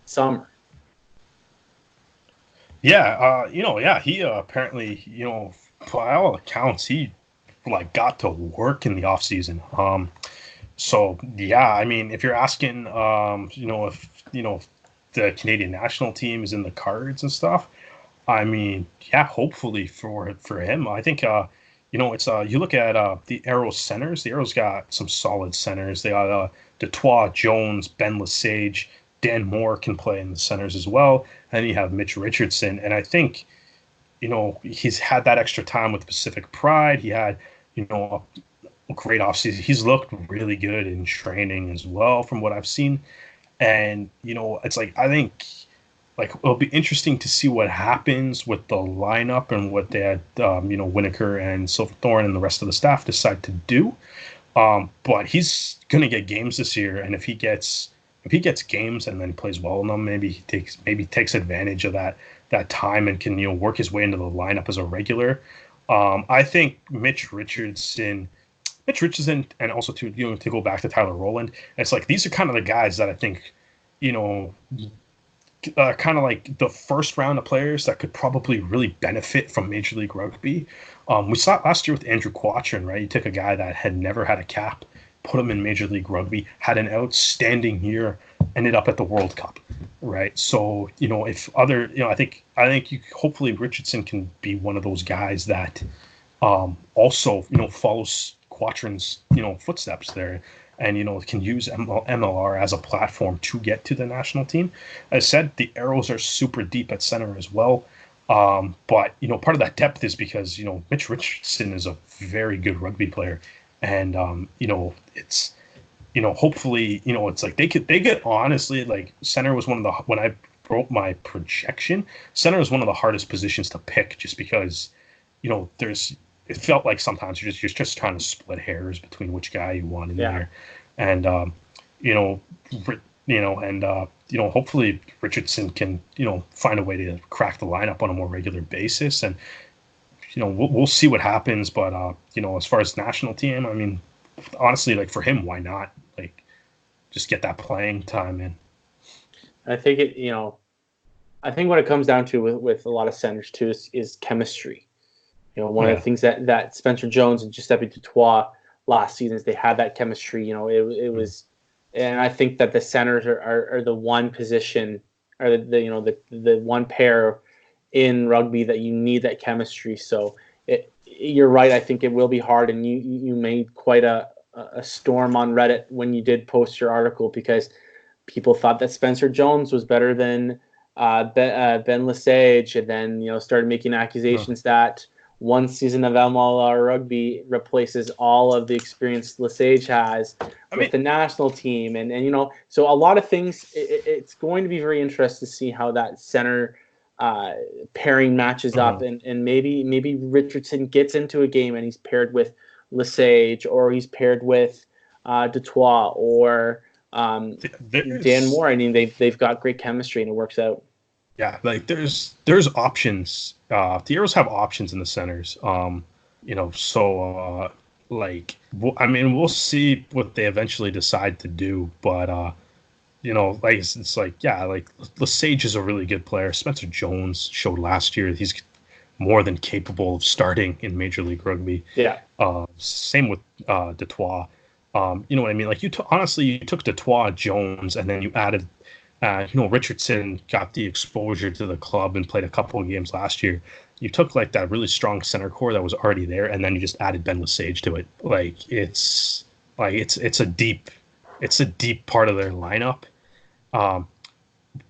summer. Yeah, he apparently, by all accounts, he got to work in the off season. So yeah, I mean, if you're asking, if the Canadian national team is in the cards and stuff, I mean, yeah, hopefully for him. I think it's you look at the Arrows centers. The Arrows got some solid centers. They got Detroit, Jones, Ben Lesage, Dan Moore can play in the centers as well, and then you have Mitch Richardson, and I think he's had that extra time with Pacific Pride. He had a great offseason. He's looked really good in training as well from what I've seen. And, it's like, I think it'll be interesting to see what happens with the lineup and what they had, Winokur and Silverthorne and the rest of the staff decide to do. But he's going to get games this year. And if he gets games and then plays well in them, maybe he takes advantage of that time and can, work his way into the lineup as a regular. I think Mitch Richardson, and also to go back to Tyler Rowland, it's like these are kind of the guys that I think, kind of like the first round of players that could probably really benefit from Major League Rugby. We saw it last year with Andrew Quatrin, right? You took a guy that had never had a cap, put him in Major League Rugby, had an outstanding year, ended up at the World Cup, right? So, if other, I think hopefully Richardson can be one of those guys that also, follows Quatrin's, footsteps there and, can use MLR as a platform to get to the national team. As I said, the Arrows are super deep at center as well. But, part of that depth is because, Mitch Richardson is a very good rugby player. And, it's, hopefully, it's like they get honestly, like center was when I wrote my projection, center is one of the hardest positions to pick just because, it felt like sometimes you're just trying to split hairs between which guy you want in there. And, hopefully Richardson can, find a way to crack the lineup on a more regular basis. And, we'll see what happens. But, as far as national team, I mean, honestly, like for him, why not? Like, just get that playing time in. I think I think what it comes down to with a lot of centers too is chemistry. One of the things that Spencer Jones and Giuseppe Dutoit last season is they had that chemistry. It was, and I think that the centers are the one position, or the one pair in rugby that you need that chemistry. So you're right. I think it will be hard, and you made quite a storm on Reddit when you did post your article, because people thought that Spencer Jones was better than Ben Lesage, and then started making accusations that one season of MLR rugby replaces all of the experience Lesage has with the national team, and so a lot of things. It's going to be very interesting to see how that center pairing matches up, and maybe Richardson gets into a game and he's paired with Lesage, or he's paired with Dutoit, or Dan Moore. I mean, they've got great chemistry and it works out. Yeah, like there's options. The Arrows have options in the centers. So we'll see what they eventually decide to do. But Lesage is a really good player. Spencer Jones showed last year he's more than capable of starting in Major League Rugby. Yeah. Same with Dutoit. You know what I mean? Like you took Dutoit, Jones, and then you added. Richardson got the exposure to the club and played a couple of games last year. You took like that really strong center core that was already there, and then you just added Ben Lesage to it. It's a deep part of their lineup.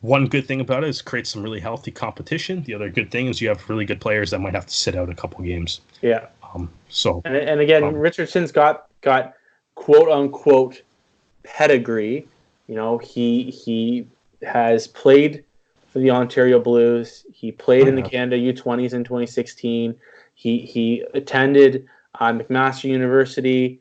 One good thing about it is it creates some really healthy competition. The other good thing is you have really good players that might have to sit out a couple games. Yeah. And again, Richardson's got quote unquote pedigree. He has played for the Ontario Blues. He played in the Canada U20s in 2016. He attended McMaster University,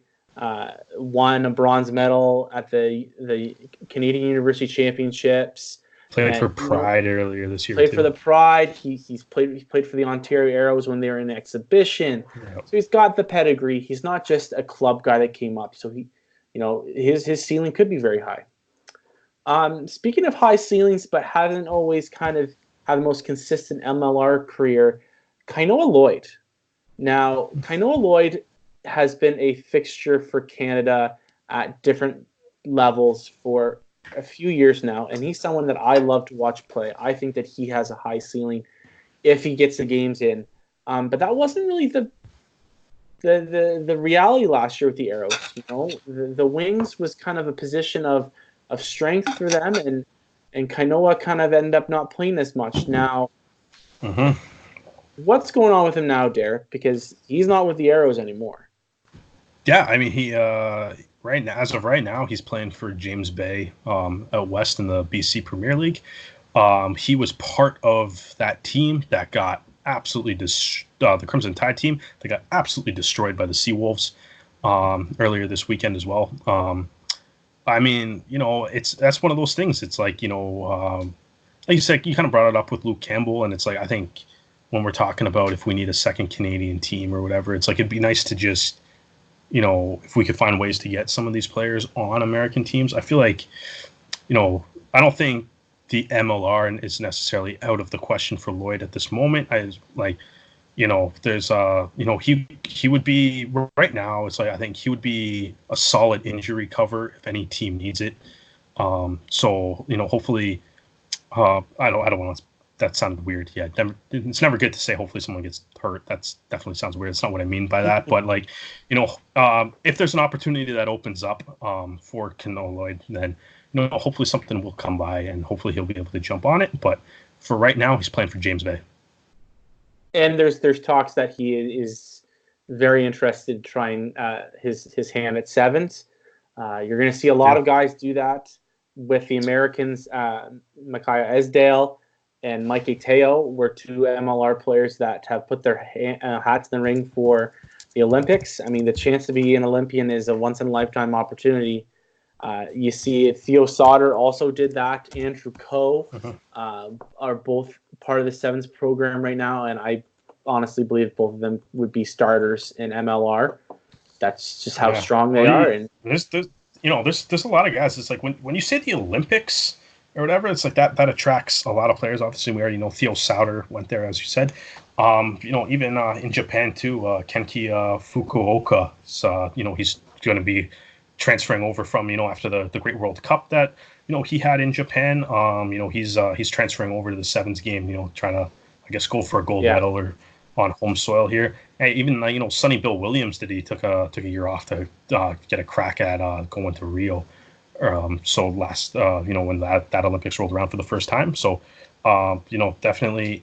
won a bronze medal at the Canadian University Championships. Played for Pride earlier this year. Played for the Pride. He's played for the Ontario Arrows when they were in the exhibition. Yep. So he's got the pedigree. He's not just a club guy that came up. So his ceiling could be very high. Speaking of high ceilings, but hasn't always kind of had the most consistent MLR career, Kainoa Lloyd. Now, Kainoa Lloyd has been a fixture for Canada at different levels for a few years now, and he's someone that I love to watch play. I think that he has a high ceiling if he gets the games in. But that wasn't really the reality last year with the Arrows. The wings was kind of a position of strength for them, and Kainoa kind of ended up not playing as much. Now, what's going on with him now, Derek? Because he's not with the Arrows anymore. Yeah, I mean, he as of right now, he's playing for James Bay out west in the BC Premier League. He was part of that team that got absolutely the Crimson Tide team that got absolutely destroyed by the Seawolves earlier this weekend as well. I mean, that's one of those things. It's like, like you said, you kind of brought it up with Luke Campbell, and it's like, I think when we're talking about if we need a second Canadian team or whatever, it's like, it'd be nice to just, if we could find ways to get some of these players on American teams. I feel like, I don't think the MLR is necessarily out of the question for Lloyd at this moment. There's he would be right now. It's like, I think he would be a solid injury cover if any team needs it. Hopefully, I don't want to. That sounded weird. Yeah, it's never good to say hopefully someone gets hurt. That's definitely sounds weird. It's not what I mean by that. But if there's an opportunity that opens up for Kainoa Lloyd, then hopefully something will come by and hopefully he'll be able to jump on it. But for right now, he's playing for James Bay. And there's talks that he is very interested in trying his hand at sevens. You're going to see a lot of guys do that with the Americans. Micaiah Esdale and Mike Ateo were two MLR players that have put their hats in the ring for the Olympics. I mean, the chance to be an Olympian is a once-in-a-lifetime opportunity. You see Theo Sauter also did that. Andrew Coe are both part of the sevens program right now, and I honestly believe both of them would be starters in MLR. That's just how strong they are. And there's a lot of guys. It's like when you say the Olympics, or whatever. It's like that attracts a lot of players. Obviously, we already know Theo Sauter went there, as you said. Even in Japan too, Kenki Fukuoka. He's going to be transferring over from after the Great World Cup that he had in Japan. He's transferring over to the sevens game. Trying to I guess go for a gold medal or on home soil here. And even Sonny Bill Williams took a year off to get a crack at going to Rio. So last when that Olympics rolled around for the first time. So definitely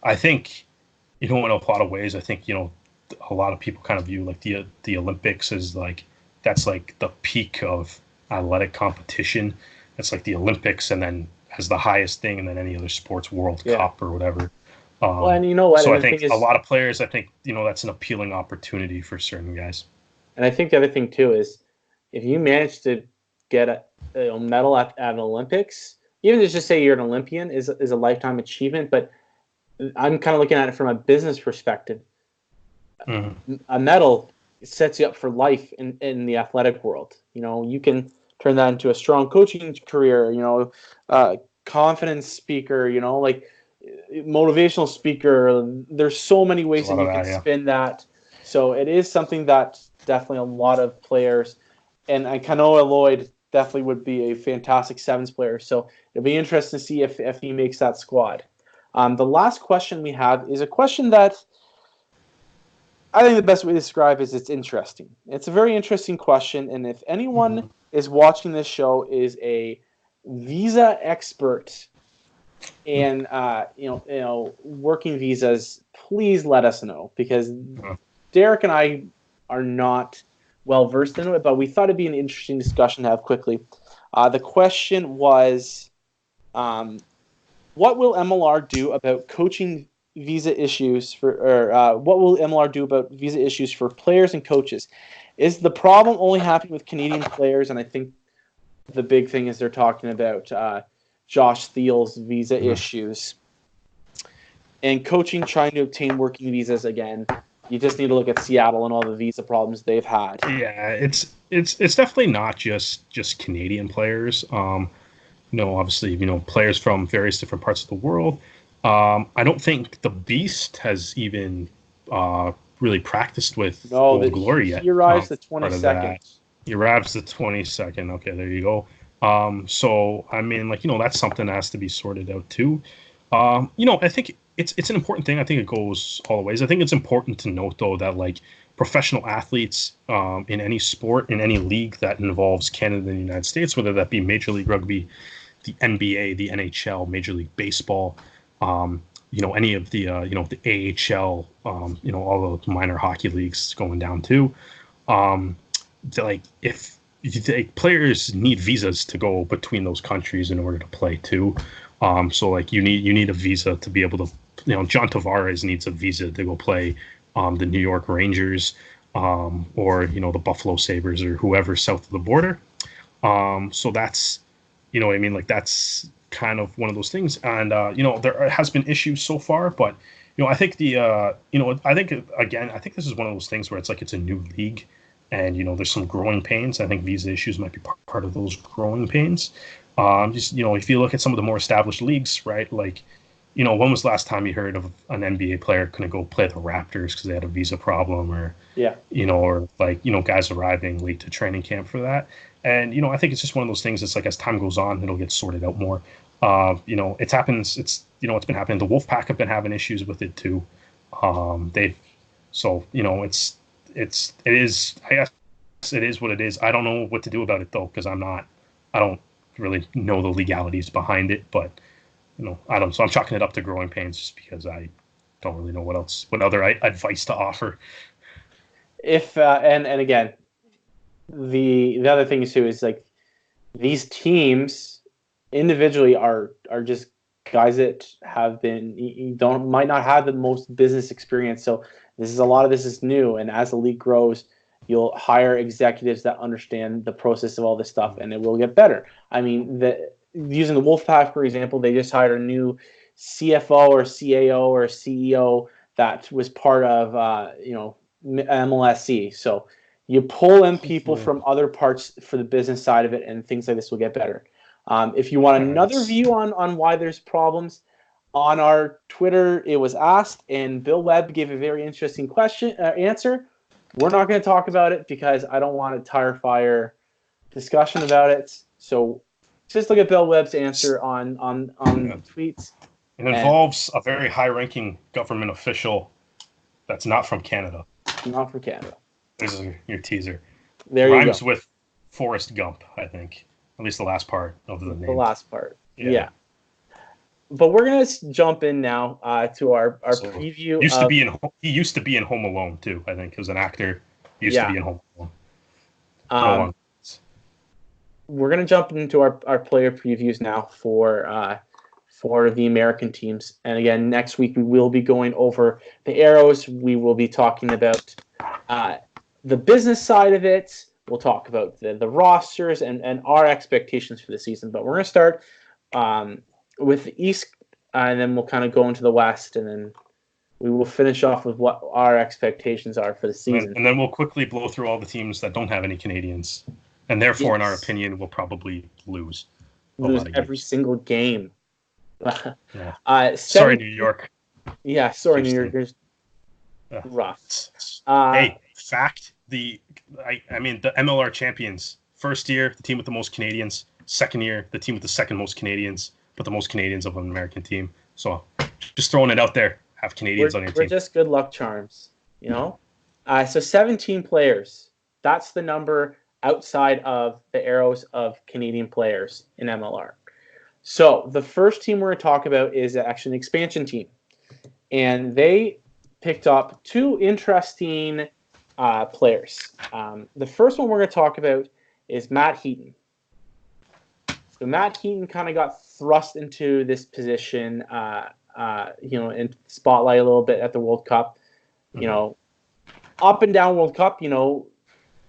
I think in a lot of ways I think a lot of people kind of view like the Olympics as like that's like the peak of athletic competition. It's like the Olympics and then as the highest thing and then any other sports World Cup or whatever. Well, and you know what? So I think a lot of players, I think, that's an appealing opportunity for certain guys. And I think the other thing too is if you manage to get a medal at an Olympics, even to just say you're an Olympian is a lifetime achievement. But I'm kind of looking at it from a business perspective. Mm-hmm. A medal sets you up for life in the athletic world. You can turn that into a strong coaching career, confidence speaker, like motivational speaker. There's so many ways that you can spin that. So it is something that definitely a lot of players, and Kanoa Lloyd definitely would be a fantastic sevens player. So it'll be interesting to see if he makes that squad. The last question we have is a question that I think the best way to describe is it's interesting. It's a very interesting question, and if anyone is watching this show is a visa expert and working visas, please let us know because Derek and I are not well versed in it, but we thought it'd be an interesting discussion to have quickly. The question was, what will MLR do about coaching visa issues what will MLR do about visa issues for players and coaches? Is the problem only happening with Canadian players? And I think the big thing is they're talking about Josh Thiel's visa issues and coaching trying to obtain working visas again. You just need to look at Seattle and all the visa problems they've had. Yeah, it's definitely not just Canadian players. Obviously, players from various different parts of the world. I don't think the Beast has even really practiced with Old Glory yet. He arrives the 22nd. He arrives the 22nd. Okay, there you go. So I mean, that's something that has to be sorted out too. I think it's an important thing. I think it goes all the ways. I think it's important to note though that professional athletes in any sport, in any league that involves Canada and the United States, whether that be Major League Rugby, the NBA, the NHL, Major League Baseball, any of the the AHL, all the minor hockey leagues going down too. If players need visas to go between those countries in order to play too. So you need a visa to be able to, John Tavares needs a visa to go play the New York Rangers or the Buffalo Sabres or whoever south of the border. So that's that's kind of one of those things. And there has been issues so far, but I think I think this is one of those things where it's a new league. And, there's some growing pains. I think visa issues might be part of those growing pains. If you look at some of the more established leagues, right, when was the last time you heard of an NBA player couldn't go play the Raptors because they had a visa problem or guys arriving late to training camp for that. And, I think it's just one of those things. It's as time goes on, it'll get sorted out more. It happens. It's been happening. The Wolfpack have been having issues with it too. It is what it is. I don't know what to do about it though, because I don't really know the legalities behind it, but I don't. So I'm chalking it up to growing pains just because I don't really know what other advice to offer. If and again, the other thing too is these teams individually are just guys that might not have the most business experience. So this is new, and as the league grows, you'll hire executives that understand the process of all this stuff, and it will get better. I mean, using the Wolfpack, for example, they just hired a new CFO or CAO or CEO that was part of MLSC. So you pull in people from other parts for the business side of it, and things like this will get better. If you want another view on why there's problems, on our Twitter, it was asked, and Bill Webb gave a very interesting answer. We're not going to talk about it because I don't want a tire fire discussion about it. So just look at Bill Webb's answer on tweets. It involves a very high-ranking government official that's not from Canada. Not from Canada. This is your teaser. There you go. Rhymes with Forrest Gump, I think. At least the last part of the name. The last part. Yeah. But we're gonna jump in now to our preview. He used to be in Home Alone too. I think he was an actor. He used to be in Home Alone. We're gonna jump into our player previews now for the American teams. And again, next week we will be going over the Arrows. We will be talking about the business side of it. We'll talk about the rosters and our expectations for the season. But we're gonna start with the East, and then we'll kind of go into the West, and then we will finish off with what our expectations are for the season. And then we'll quickly blow through all the teams that don't have any Canadians, and therefore, in our opinion, will probably lose every single game. Sorry, New York. Yeah, sorry, New York. Rough. Hey, fact: the MLR champions. First year, the team with the most Canadians. Second year, the team with the second most Canadians, but the most Canadians of an American team. So just throwing it out there, have Canadians on your team. We're just good luck charms, you know? So 17 players. That's the number outside of the Arrows of Canadian players in MLR. So the first team we're going to talk about is actually an expansion team. And they picked up two interesting players. The first one we're going to talk about is Matt Heaton. So Matt Heaton kind of got thrust into this position, in spotlight a little bit at the World Cup. Up and down World Cup,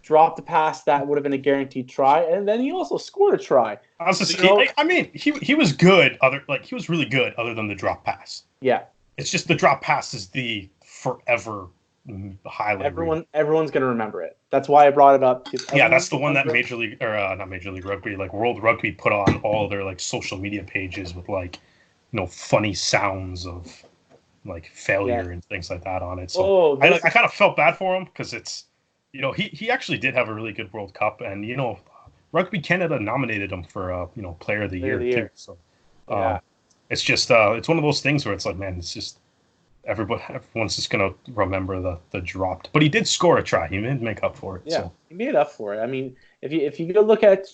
dropped a pass that would have been a guaranteed try, and then he also scored a try. He was good. He was really good, other than the drop pass. Yeah, it's just the drop pass is the forever highlight. Everyone's gonna remember it. That's why I brought it up. Yeah, that's the one that not Major League Rugby, like World Rugby put on all their like social media pages with funny sounds of like failure and things like that on it. So I kind of felt bad for him because it's he actually did have a really good World Cup, and Rugby Canada nominated him for Player of the Year too. So it's just it's one of those things where it's like, man, it's just. Everyone's just gonna remember the dropped, but he did score a try. He did make up for it. Yeah, so. He made up for it. I mean, if you go look at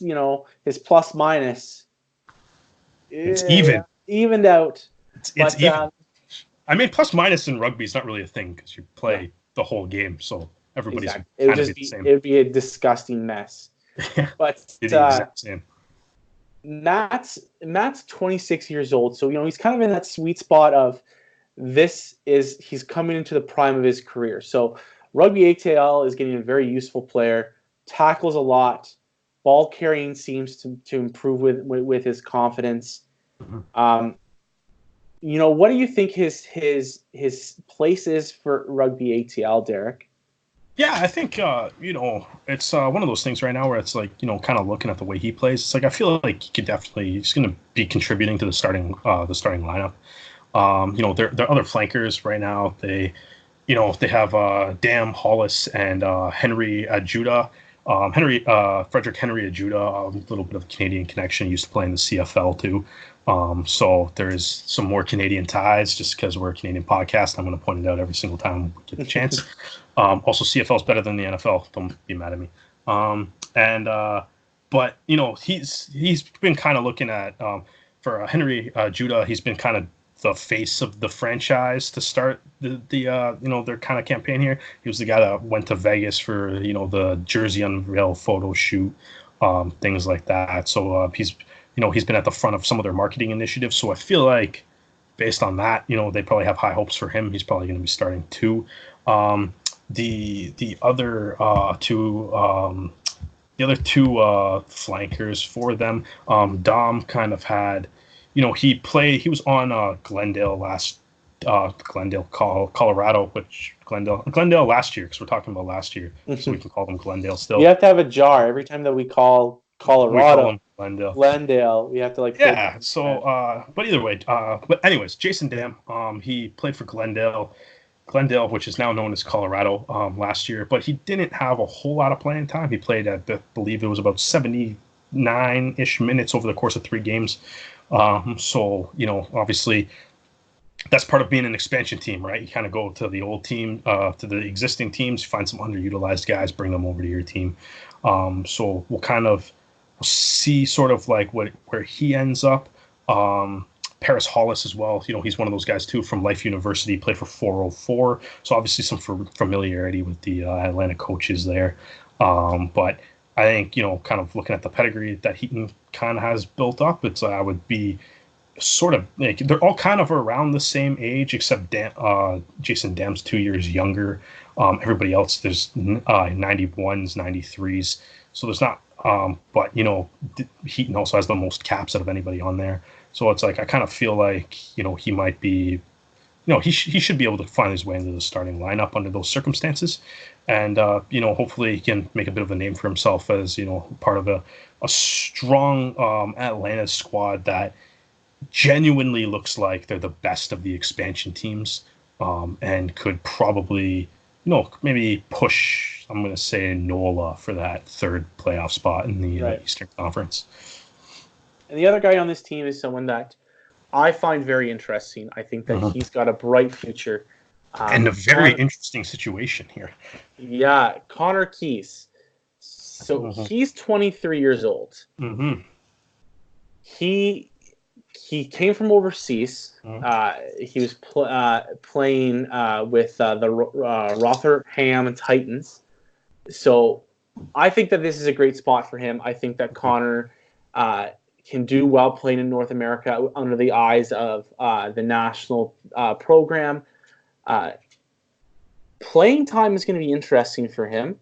his plus minus, it's evened out. It's even. Plus minus in rugby is not really a thing because you play the whole game, so everybody's kind of the same. It would be a disgusting mess. But it's the exact same. Matt's 26 years old, so he's kind of in that sweet spot of. He's coming into the prime of his career. So Rugby ATL is getting a very useful player, tackles a lot, ball carrying seems to improve with his confidence. Mm-hmm. What do you think his place is for Rugby ATL, Derek? Yeah, I think it's one of those things right now where it's like kind of looking at the way he plays. It's like I feel like he's going to be contributing to the starting lineup. Their other flankers right now, they have Dam Hollis and Henry Ajuda. Frederick Henry Ajuda, a little bit of a Canadian connection, used to play in the CFL too. So there's some more Canadian ties just because we're a Canadian podcast. I'm going to point it out every single time we get the chance. Also, CFL is better than the NFL. Don't be mad at me. But he's been kind of looking at for Henry Ajuda. He's been kind of the face of the franchise to start their kind of campaign here. He was the guy that went to Vegas for the jersey unveil photo shoot, things like that. So he's been at the front of some of their marketing initiatives. So I feel like based on that, they probably have high hopes for him. He's probably going to be starting too. The other two flankers for them, Dom kind of had. He was on Glendale Colorado, Glendale last year, because we're talking about last year, so we can call them Glendale still. We have to have a jar every time that we call We call Colorado. him Glendale. Glendale. We have to like. Yeah. So, but either way, but anyways, Jason Dam, he played for Glendale, which is now known as Colorado, last year, but he didn't have a whole lot of playing time. He played at, I believe it was about 79-ish minutes over the course of 3 games. So, obviously that's part of being an expansion team, right? You kind of go to the old team, to the existing teams, find some underutilized guys, bring them over to your team. So we'll see sort of like where he ends up. Paris Hollis as well. He's one of those guys too from Life University, played for 404. So obviously some familiarity with the Atlanta coaches there. But I think, kind of looking at the pedigree that Heaton kind of has built up, I would be sort of like they're all kind of around the same age, except Jason Dam's 2 years younger. Everybody else, there's 91s, 93s. So there's not, but Heaton also has the most caps out of anybody on there. So it's like I kind of feel like he might be, he should be able to find his way into the starting lineup under those circumstances, and hopefully he can make a bit of a name for himself as part of a strong Atlanta squad that genuinely looks like they're the best of the expansion teams, and could probably maybe push, I'm going to say, NOLA for that 3rd playoff spot in the Eastern Conference. And the other guy on this team is someone that I find very interesting. I think that he's got a bright future. And a very interesting situation here. Yeah, Connor Keys. So he's 23 years old. Mm-hmm. He came from overseas. He was playing with the Rotherham Titans. So I think that this is a great spot for him. I think that Connor can do well playing in North America under the eyes of the national program. Playing time is going to be interesting for him.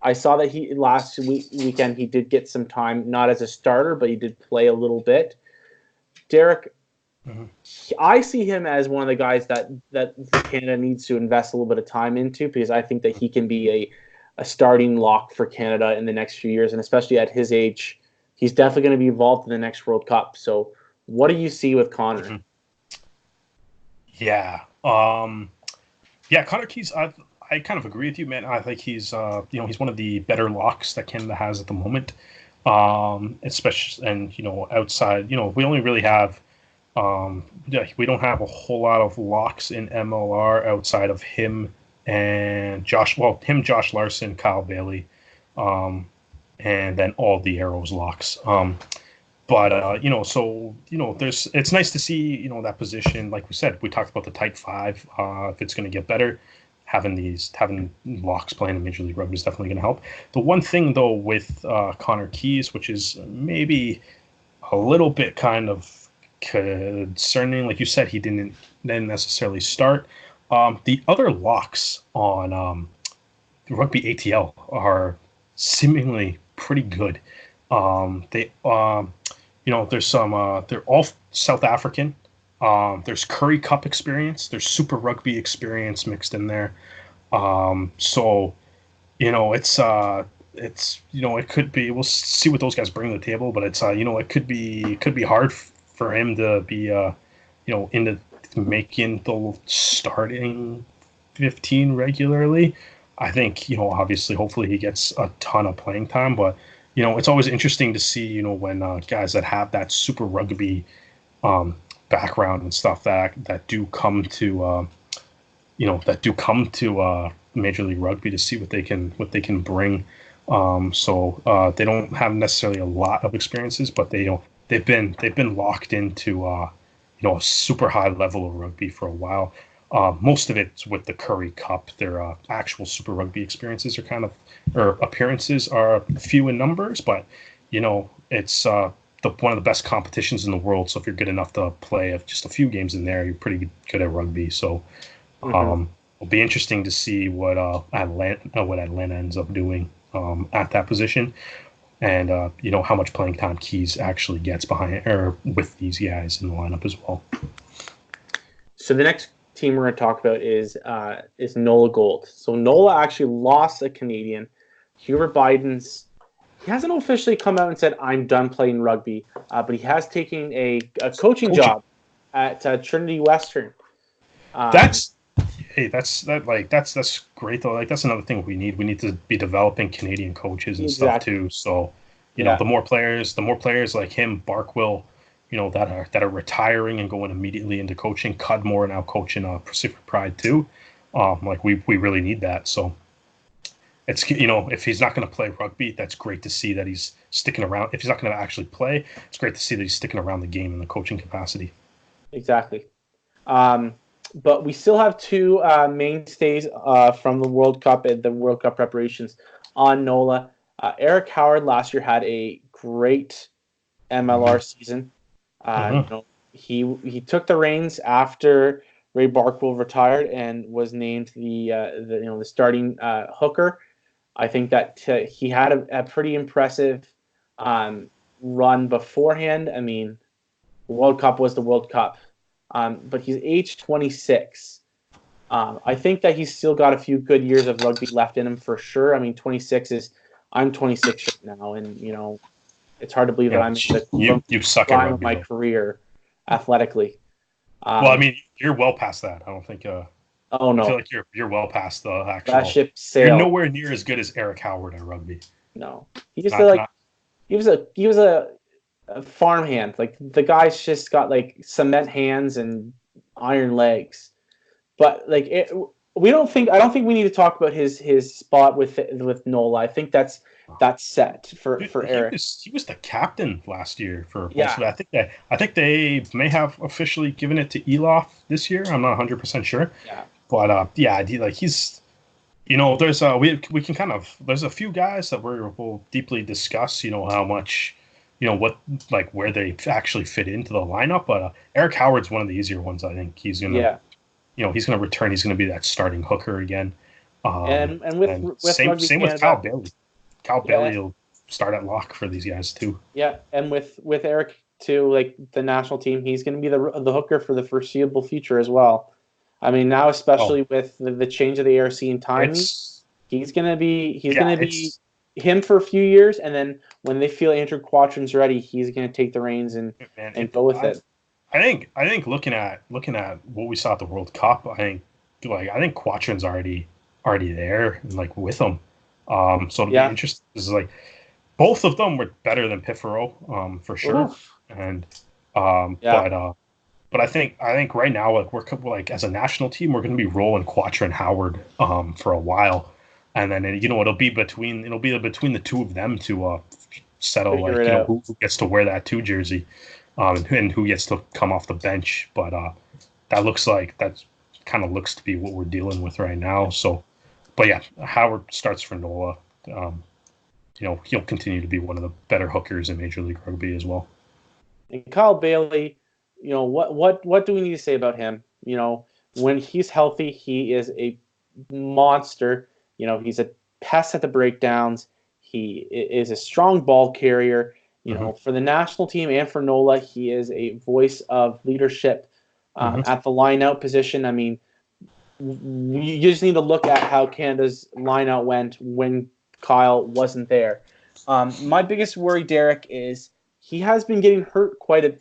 I saw that last weekend he did get some time, not as a starter, but he did play a little bit. Derek, I see him as one of the guys that Canada needs to invest a little bit of time into, because I think that he can be a starting lock for Canada in the next few years, and especially at his age, he's definitely going to be involved in the next World Cup. So what do you see with Connor? Yeah. Connor Keys, I kind of agree with you, man. I think he's he's one of the better locks that Canada has at the moment. Especially, and outside, we only really have we don't have a whole lot of locks in MLR outside of him and Josh Larson, Kyle Bailey, and then all the Arrows locks. But it's nice to see that position. Like we said, we talked about the tight 5. If it's going to get better, having locks playing in Major League Rugby is definitely going to help. The one thing though with Connor Keys, which is maybe a little bit kind of concerning, like you said, he didn't necessarily start. The other locks on Rugby ATL are seemingly pretty good. There's some. They're all South African. There's Curry Cup experience. There's Super Rugby experience mixed in there. So it could be. We'll see what those guys bring to the table, but it's it could be hard for him to be into making the starting 15 regularly. I think obviously, hopefully he gets a ton of playing time, but it's always interesting to see when guys that have that Super Rugby background and stuff that do come to Major League Rugby, to see what they can bring. So they don't have necessarily a lot of experiences, but they've been locked into a super high level of rugby for a while. Most of it's with the Curry Cup. Their actual Super Rugby experiences appearances are few in numbers, but it's one of the best competitions in the world. So if you're good enough to play just a few games in there, you're pretty good at rugby. So it'll be interesting to see what Atlanta ends up doing at that position, and how much playing time Keys actually gets behind or with these guys in the lineup as well. So the next team we're going to talk about is NOLA Gold. So NOLA actually lost a Canadian. Hubert Biden's he hasn't officially come out and said I'm done playing rugby, but he has taken a coaching job at Trinity Western. That's that's great though. Like that's another thing we need. We need to be developing Canadian coaches and stuff too. So, you know, the more players like him, Barkwill, you know, that are retiring and going immediately into coaching. Cudmore now coaching Pacific Pride too. Like we really need that. So it's, you know, if he's not going to play rugby, that's great to see that he's sticking around. If he's not going to actually play, it's great to see that he's sticking around the game in the coaching capacity. Exactly. But we still have two mainstays from the World Cup and the World Cup preparations on NOLA. Eric Howard last year had a great MLR season. You know, he took the reins after Ray Barkwill retired and was named the starting hooker. I think that he had a pretty impressive run beforehand. I mean, the World Cup was the World Cup. But he's age 26. I think that he's still got a few good years of rugby left in him for sure. I mean, I'm 26 right now, and you know, it's hard to believe that I'm in you suck prime at rugby, of my career athletically. Well, I mean, you're well past that. I don't think. Oh no, I feel like you're well past the actual. That ship sailed. You're nowhere near as good as Eric Howard at rugby. No, he just he was a farmhand. Like the guy's just got like cement hands and iron legs. But like I don't think we need to talk about his spot with NOLA. I think that's set for Eric. He was the captain last year for most of it. I think they may have officially given it to Elof this year. I'm not 100% sure. Yeah. But he's, you know, there's we can kind of, there's a few guys that we'll deeply discuss, you know, how much, you know, what, like where they actually fit into the lineup. But Eric Howard's one of the easier ones. I think he's gonna, you know, he's gonna return. He's gonna be that starting hooker again. And with same with Kyle Bailey. Kyle Bailey will start at lock for these guys too. Yeah, and with Eric too, like the national team, he's gonna be the hooker for the foreseeable future as well. I mean, now especially with the change of the ARC and timing, he's gonna be him for a few years, and then when they feel Andrew Quatrin's ready, he's gonna take the reins and go with it. I think looking at what we saw at the World Cup, I think Quatrin's already there and like with him. So it'll be interesting. This is like both of them were better than Piffero, for sure. Oof. And but I think right now, like we're like as a national team, we're going to be rolling Quatrin Howard for a while, and then you know it'll be between the two of them to settle like you know who gets to wear that 2 jersey, and who gets to come off the bench. But that kind of looks to be what we're dealing with right now. So, but yeah, Howard starts for NOLA. You know, he'll continue to be one of the better hookers in Major League Rugby as well. And Kyle Bailey. You know, what do we need to say about him? You know, when he's healthy, he is a monster. You know, he's a pest at the breakdowns. He is a strong ball carrier. You know, for the national team and for NOLA, he is a voice of leadership at the line-out position. I mean, you just need to look at how Canada's line-out went when Kyle wasn't there. My biggest worry, Derek, is he has been getting hurt quite a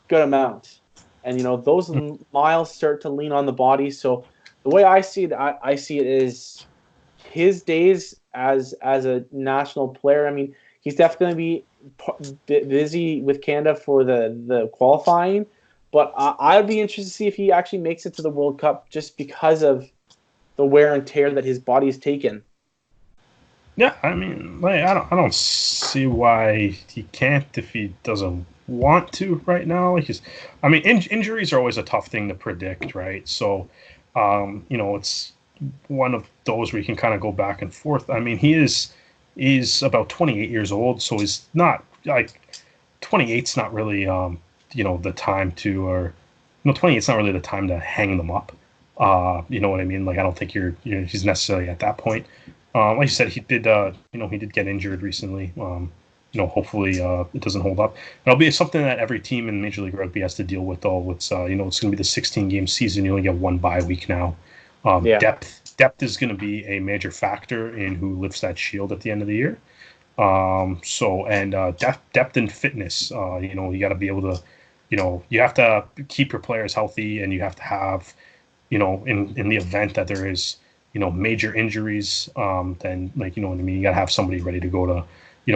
good amount, and you know those miles start to lean on the body. So the way I see it, I see it is his days as a national player. I mean, he's definitely going to be busy with Canada for the qualifying, but I'd be interested to see if he actually makes it to the World Cup just because of the wear and tear that his body's taken. Yeah, I mean, like I don't see why he can't if he doesn't want to right now. Like I mean, injuries are always a tough thing to predict, right? So, you know, it's one of those where you can kind of go back and forth. I mean, he's about 28 years old, so he's not like 28's not really you know the time to 28's not really the time to hang them up. You know what I mean? Like I don't think he's necessarily at that point. Like you said, he did get injured recently. You know, hopefully it doesn't hold up. It'll be something that every team in Major League Rugby has to deal with, though. It's you know, it's going to be the 16-game season. You only get one bye week now. Depth is going to be a major factor in who lifts that shield at the end of the year. So and depth and fitness. You got to be able to, you have to keep your players healthy, and you have to have, in the event that there is, major injuries, then like, what I mean, you got to have somebody ready to go to,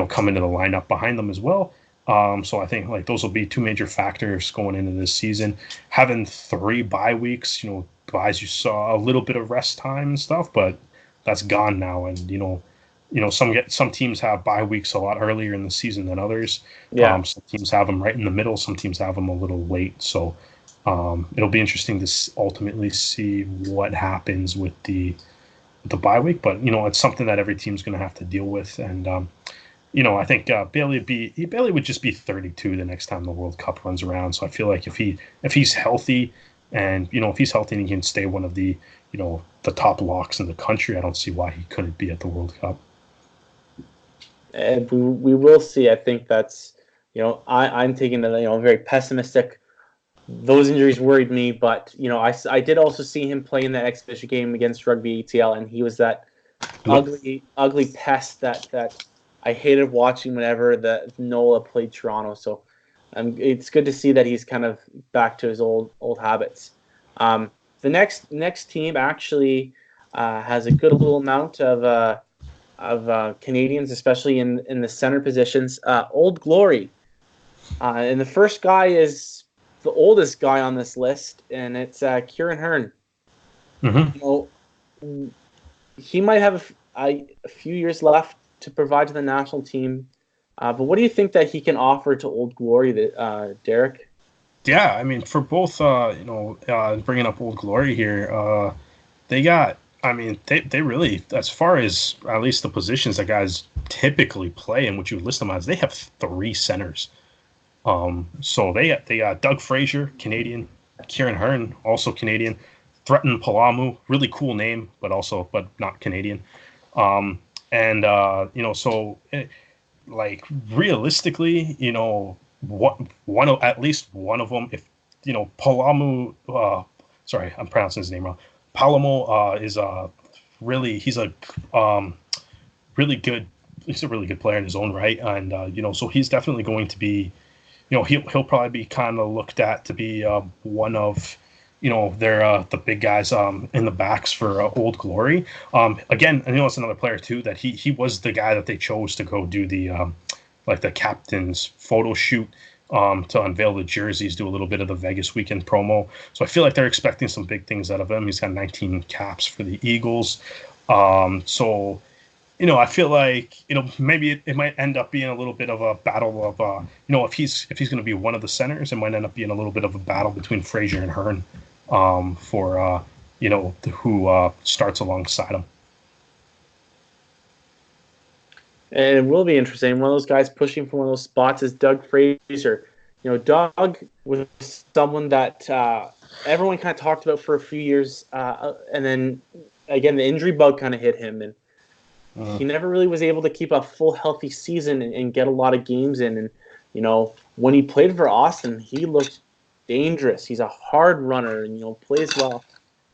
come into the lineup behind them as well. So I think like those will be two major factors going into this season. Having 3 bye weeks, buys you saw a little bit of rest time and stuff, but that's gone now. And some teams have bye weeks a lot earlier in the season than others. Yeah. Some teams have them right in the middle. Some teams have them a little late. So it'll be interesting to ultimately see what happens with the bye week. But it's something that every team's going to have to deal with. And I think Bailey would just be 32 the next time the World Cup runs around. So I feel like if he's healthy, and if he's healthy and he can stay one of the the top locks in the country, I don't see why he couldn't be at the World Cup. And we will see. I think that's, I'm taking a very pessimistic. Those injuries worried me, but I did also see him play in that exhibition game against Rugby ATL, and he was that ugly pest that I hated watching whenever the NOLA played Toronto. So it's good to see that he's kind of back to his old habits. The next team actually has a good little amount of Canadians, especially in the center positions. Old Glory, and the first guy is the oldest guy on this list, and it's Kieran Hearn. Mm-hmm. He might have a few years left to provide to the national team, but what do you think that he can offer to Old Glory, Derek? Yeah, I mean, for both, bringing up Old Glory here, they got. I mean, they really, as far as at least the positions that guys typically play and what you list them as, they have 3 centers. So they got Doug Frazier, Canadian, Kieran Hearn, also Canadian, Threaten Palamu, really cool name, but not Canadian. And like realistically, at least one of them, if Palamu, sorry, I'm pronouncing his name wrong. Palamo is he's a really good. He's a really good player in his own right, and so he's definitely going to be, he'll probably be kind of looked at to be one of, their the big guys in the backs for Old Glory. Again, it's another player too that he was the guy that they chose to go do the like the captain's photo shoot. To unveil the jerseys, do a little bit of the Vegas weekend promo. So I feel like they're expecting some big things out of him. He's got 19 caps for the Eagles. So, I feel like, maybe it might end up being a little bit of a battle of, if he's going to be one of the centers, it might end up being a little bit of a battle between Frazier and Hearn for, who starts alongside him. And it will be interesting. One of those guys pushing for one of those spots is Doug Frazier. Doug was someone that everyone kind of talked about for a few years, and then again the injury bug kind of hit him, and he never really was able to keep a full healthy season and get a lot of games in. And when he played for Austin, he looked dangerous. He's a hard runner and plays well.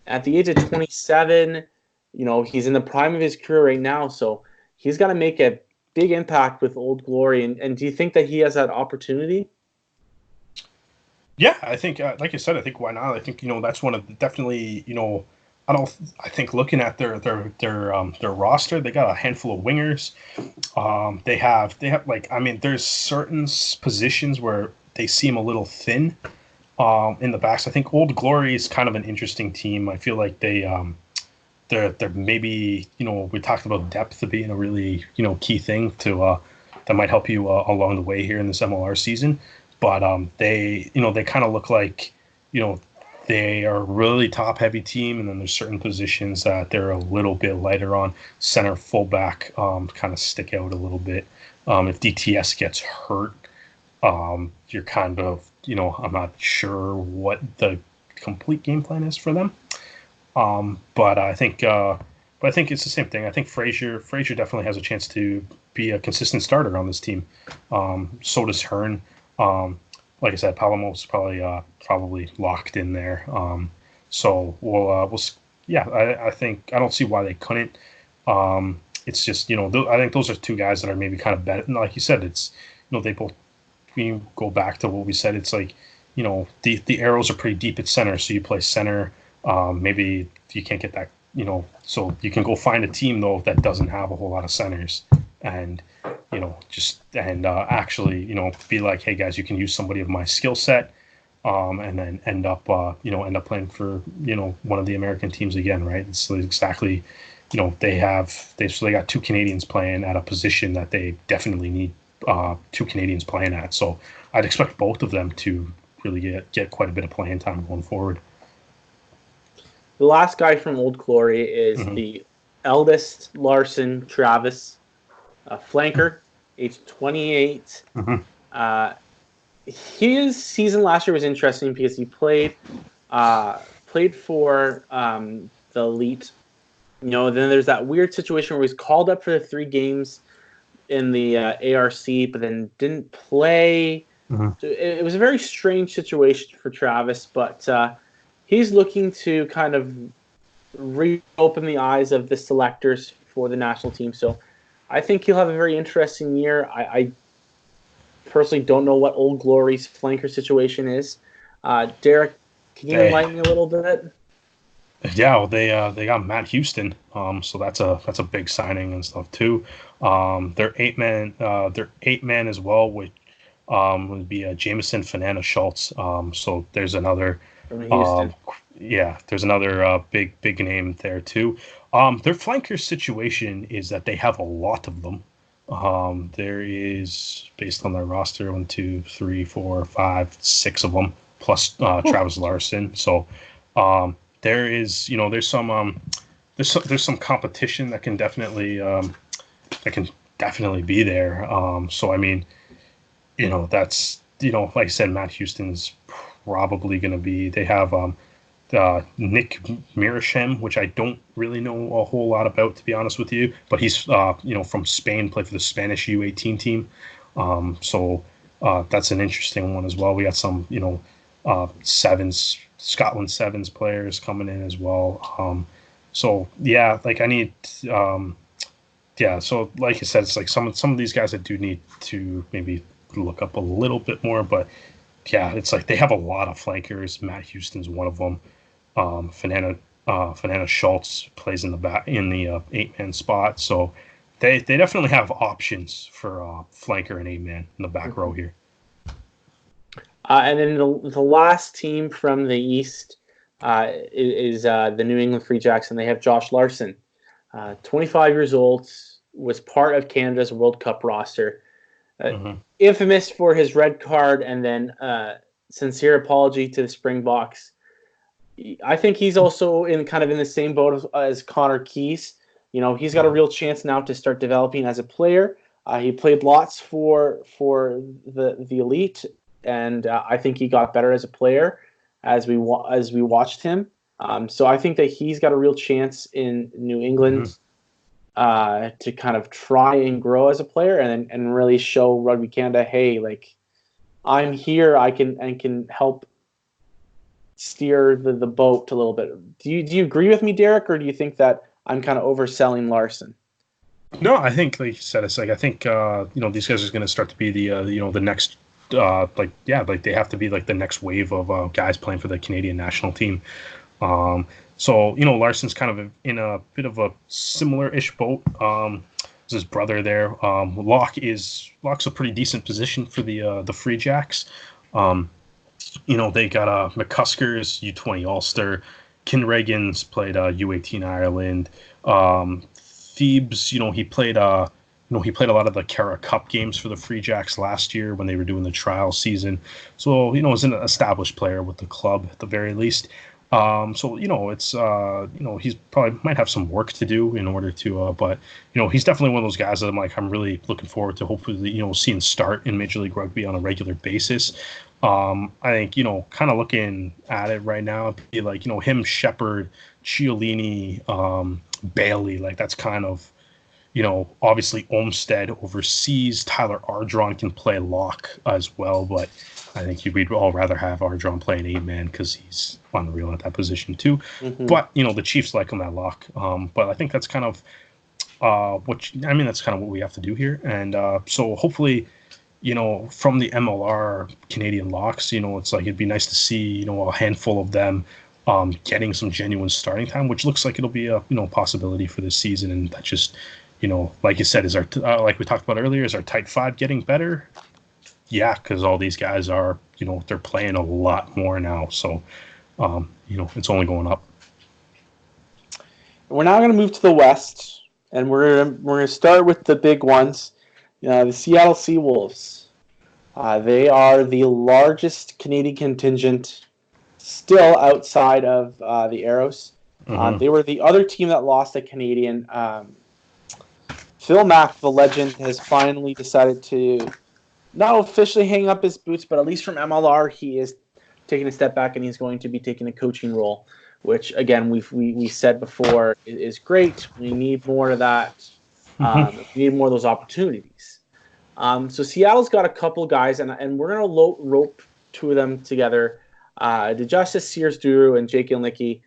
At the age of 27, he's in the prime of his career right now, so he's got to make a big impact with Old Glory. And do you think that he has that opportunity? Yeah, I think, like I said, I think why not? I think that's one of definitely I think looking at their roster, they got a handful of wingers. They have like, I mean, there's certain positions where they seem a little thin in the backs. I think Old Glory is kind of an interesting team. I feel like they're maybe, we talked about depth being a really, key thing to that might help you along the way here in this MLR season. But they kind of look like, they are a really top-heavy team, and then there's certain positions that they're a little bit lighter on. Center, fullback kind of stick out a little bit. If DTS gets hurt, you're kind of, I'm not sure what the complete game plan is for them. But I think it's the same thing. I think Frazier definitely has a chance to be a consistent starter on this team. So does Hearn. Like I said, Palamo's probably locked in there. So we'll yeah. I think I don't see why they couldn't. it's just, I think those are two guys that are maybe kind of better. And like you said, it's, they both, we go back to what we said. It's like, the arrows are pretty deep at center. So you play center. Maybe if you can't get that, so you can go find a team though that doesn't have a whole lot of centers, and actually, be like, hey guys, you can use somebody of my skill set, and then end up playing for, one of the American teams again, right? It's exactly, they got two Canadians playing at a position that they definitely need two Canadians playing at. So I'd expect both of them to really get quite a bit of playing time going forward. The last guy from Old Glory is the eldest Larson Travis, flanker, age 28. His season last year was interesting because he played for the Elite. Then there's that weird situation where he's called up for the 3 games in the ARC, but then didn't play. So it was a very strange situation for Travis, but he's looking to kind of reopen the eyes of the selectors for the national team. So I think he'll have a very interesting year. I personally don't know what Old Glory's flanker situation is. Derek, can you enlighten me a little bit? Yeah, well, they got Matt Houston, so that's a big signing and stuff too. They're 8-man as well, which would be Jameson Fanana Schultz. So there's another From Houston. There's another big name there too. Their flanker situation is that they have a lot of them. There is, based on their roster, 1, 2, 3, 4, 5, 6 of them plus Travis Larson. So there is, there's some competition that can definitely be there. So I mean, that's, like I said, Matt Houston's probably going to be. They have Nick Mirashem, which I don't really know a whole lot about, to be honest with you, but he's from Spain, played for the Spanish U18 team. So that's an interesting one as well. We got some Scotland Sevens players coming in as well. So yeah, like I need so like you said, it's like some of these guys I do need to maybe look up a little bit more, but yeah, it's like they have a lot of flankers. Matt Houston's one of them. Fanana Schultz plays in the 8-man spot, so they definitely have options for flanker and 8-man in the back row here. And then the last team from the East is the New England Free Jacks, and they have Josh Larson, 25 years old, was part of Canada's World Cup roster. Infamous for his red card and then sincere apology to the Springboks. I think he's also in the same boat as Connor Keys. He's got a real chance now to start developing as a player. He played lots for the Elite, and I think he got better as a player as we watched him. So I think that he's got a real chance in New England to kind of try and grow as a player and really show Rugby Canada, hey, like, I'm here, I can help steer the boat a little bit. Do you agree with me, Derek, or do you think that I'm kind of overselling Larson? No, I think, like you said, it's like I think these guys are going to start to be the next they have to be like the next wave of guys playing for the Canadian national team. So Larson's kind of in a bit of a similar-ish boat. His brother there. Locke's a pretty decent position for the Free Jacks. They got McCusker's U20 Ulster. Kinregan's played U18 Ireland. Thebes, he played a lot of the Cara Cup games for the Free Jacks last year when they were doing the trial season. So, is an established player with the club at the very least. So, it's, he's probably might have some work to do in order to, but, he's definitely one of those guys that I'm really looking forward to hopefully, seeing start in Major League Rugby on a regular basis. I think, kind of looking at it right now, it'd be like, him, Shepard, Ciolini, Bailey, like that's kind of, obviously Olmsted overseas. Tyler Ardron can play lock as well, but I think we'd all rather have Ardron playing 8-man because he's unreal at that position too. But, the Chiefs like him at lock. But I think that's kind of which I mean that's kind of what we have to do here. And so hopefully, from the MLR Canadian locks, it's like it'd be nice to see a handful of them getting some genuine starting time, which looks like it'll be a possibility for this season. And that just like you said, is our like we talked about earlier, is our tight five getting better? Yeah, because all these guys are they're playing a lot more now, so it's only going up. We're now going to move to the West, and we're going to start with the big ones. The Seattle Seawolves. They are the largest Canadian contingent still outside of the Arrows. Mm-hmm. They were the other team that lost a Canadian. Phil Mack, the legend, has finally decided to not officially hang up his boots, but at least from MLR, he is taking a step back and he's going to be taking a coaching role, which, again, we said before is great. We need more of that. We need more of those opportunities. So Seattle's got a couple guys, and we're going to rope two of them together. DeJustice Sears-Duru and Jake Ilnicki.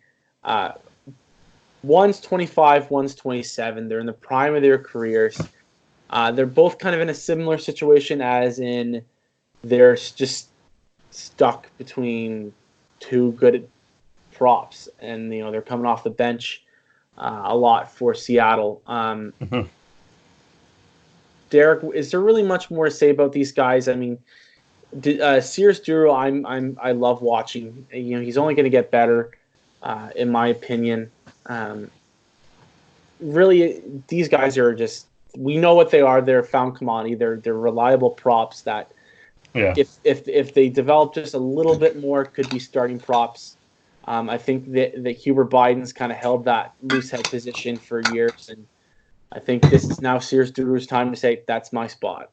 One's 25, one's 27. They're in the prime of their careers. They're both kind of in a similar situation, as in they're just stuck between two good props, and they're coming off the bench a lot for Seattle. Derek, is there really much more to say about these guys? I mean, Sears-Duru, I love watching. He's only going to get better, in my opinion. Really, these guys are just, we know what they are. They're found commodity. They're reliable props that, if they develop just a little bit more, could be starting props. I think that Hubert Biden's kind of held that loose head position for years, and I think this is now Sears-Duru's time to say, that's my spot.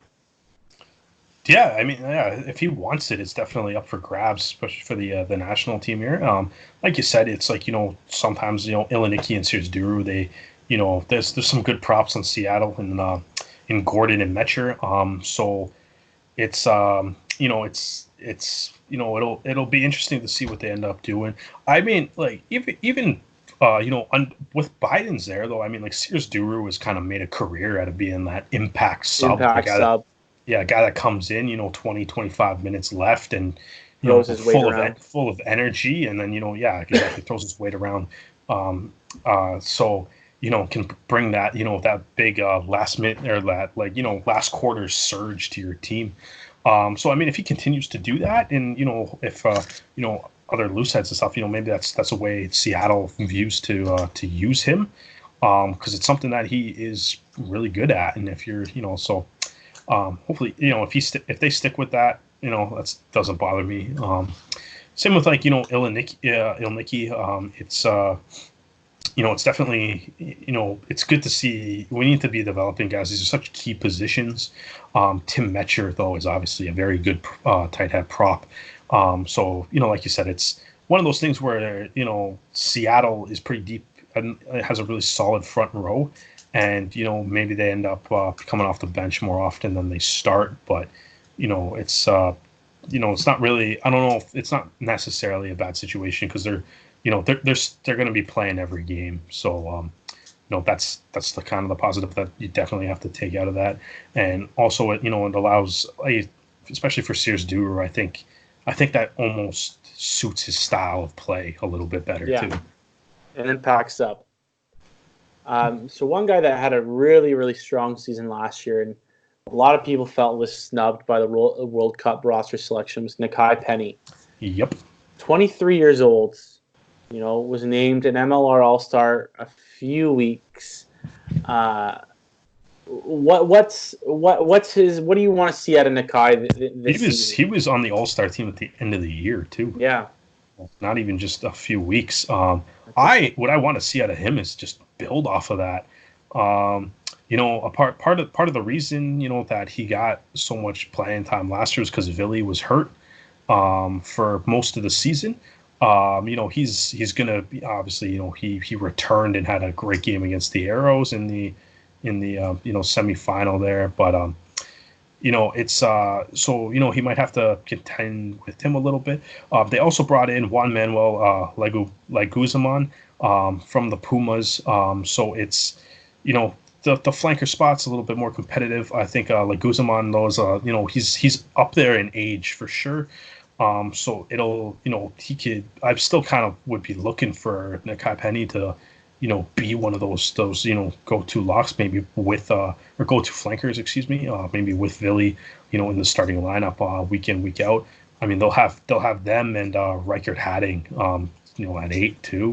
Yeah, I mean, if he wants it, it's definitely up for grabs, especially for the national team here. Like you said, it's like, sometimes, Ilnicki and Sears-Duru, they, there's some good props on Seattle and in Gordon and Metcher. So it's, it'll be interesting to see what they end up doing. I mean, like, even with Biden's there, though, I mean, like, Sears-Duru has kind of made a career out of being that impact sub. A guy that comes in, 20, 25 minutes left and, full of energy. And then, exactly, throws his weight around. So, can bring that, that big last minute or that, last quarter surge to your team. So, I mean, if he continues to do that and, if, other loose heads and stuff, maybe that's a way Seattle views to use him, because it's something that he is really good at. And if you're, hopefully, if they stick with that, that doesn't bother me. Same with Ilnicki. It's it's definitely it's good to see. We need to be developing guys. These are such key positions. Tim Metcher, though, is obviously a very good tight head prop. So like you said, it's one of those things where Seattle is pretty deep and it has a really solid front row. And, maybe they end up coming off the bench more often than they start. But, it's not really, I don't know if it's not necessarily a bad situation because they're going to be playing every game. So, that's the kind of the positive that you definitely have to take out of that. And also, it allows, especially for Sears-Duru, I think that almost suits his style of play a little bit better, too. And it packs up. So one guy that had a really, really strong season last year, and a lot of people felt was snubbed by the World Cup roster selection, was Nakai Penny. Yep. 23 years old, was named an MLR All-Star a few weeks. What do you want to see out of Nakai this season? He was on the All-Star team at the end of the year, too. Yeah. Not even just a few weeks. What I want to see out of him is just build off of that. A part of the reason that he got so much playing time last year was because Villy was hurt for most of the season. He's gonna be obviously he returned and had a great game against the Arrows in the semifinal there, but it's so he might have to contend with him a little bit. They also brought in Juan Manuel Leguizamon from the Pumas. So it's the flanker spot's a little bit more competitive. I think like Guzman knows, he's up there in age for sure. So it'll, he could. I still kind of would be looking for Nikai Penny to, be one of those go-to locks, maybe with or go-to flankers, excuse me, maybe with Villy, in the starting lineup week in, week out. I mean, they'll have them and Reichert Hadding, at 8 too.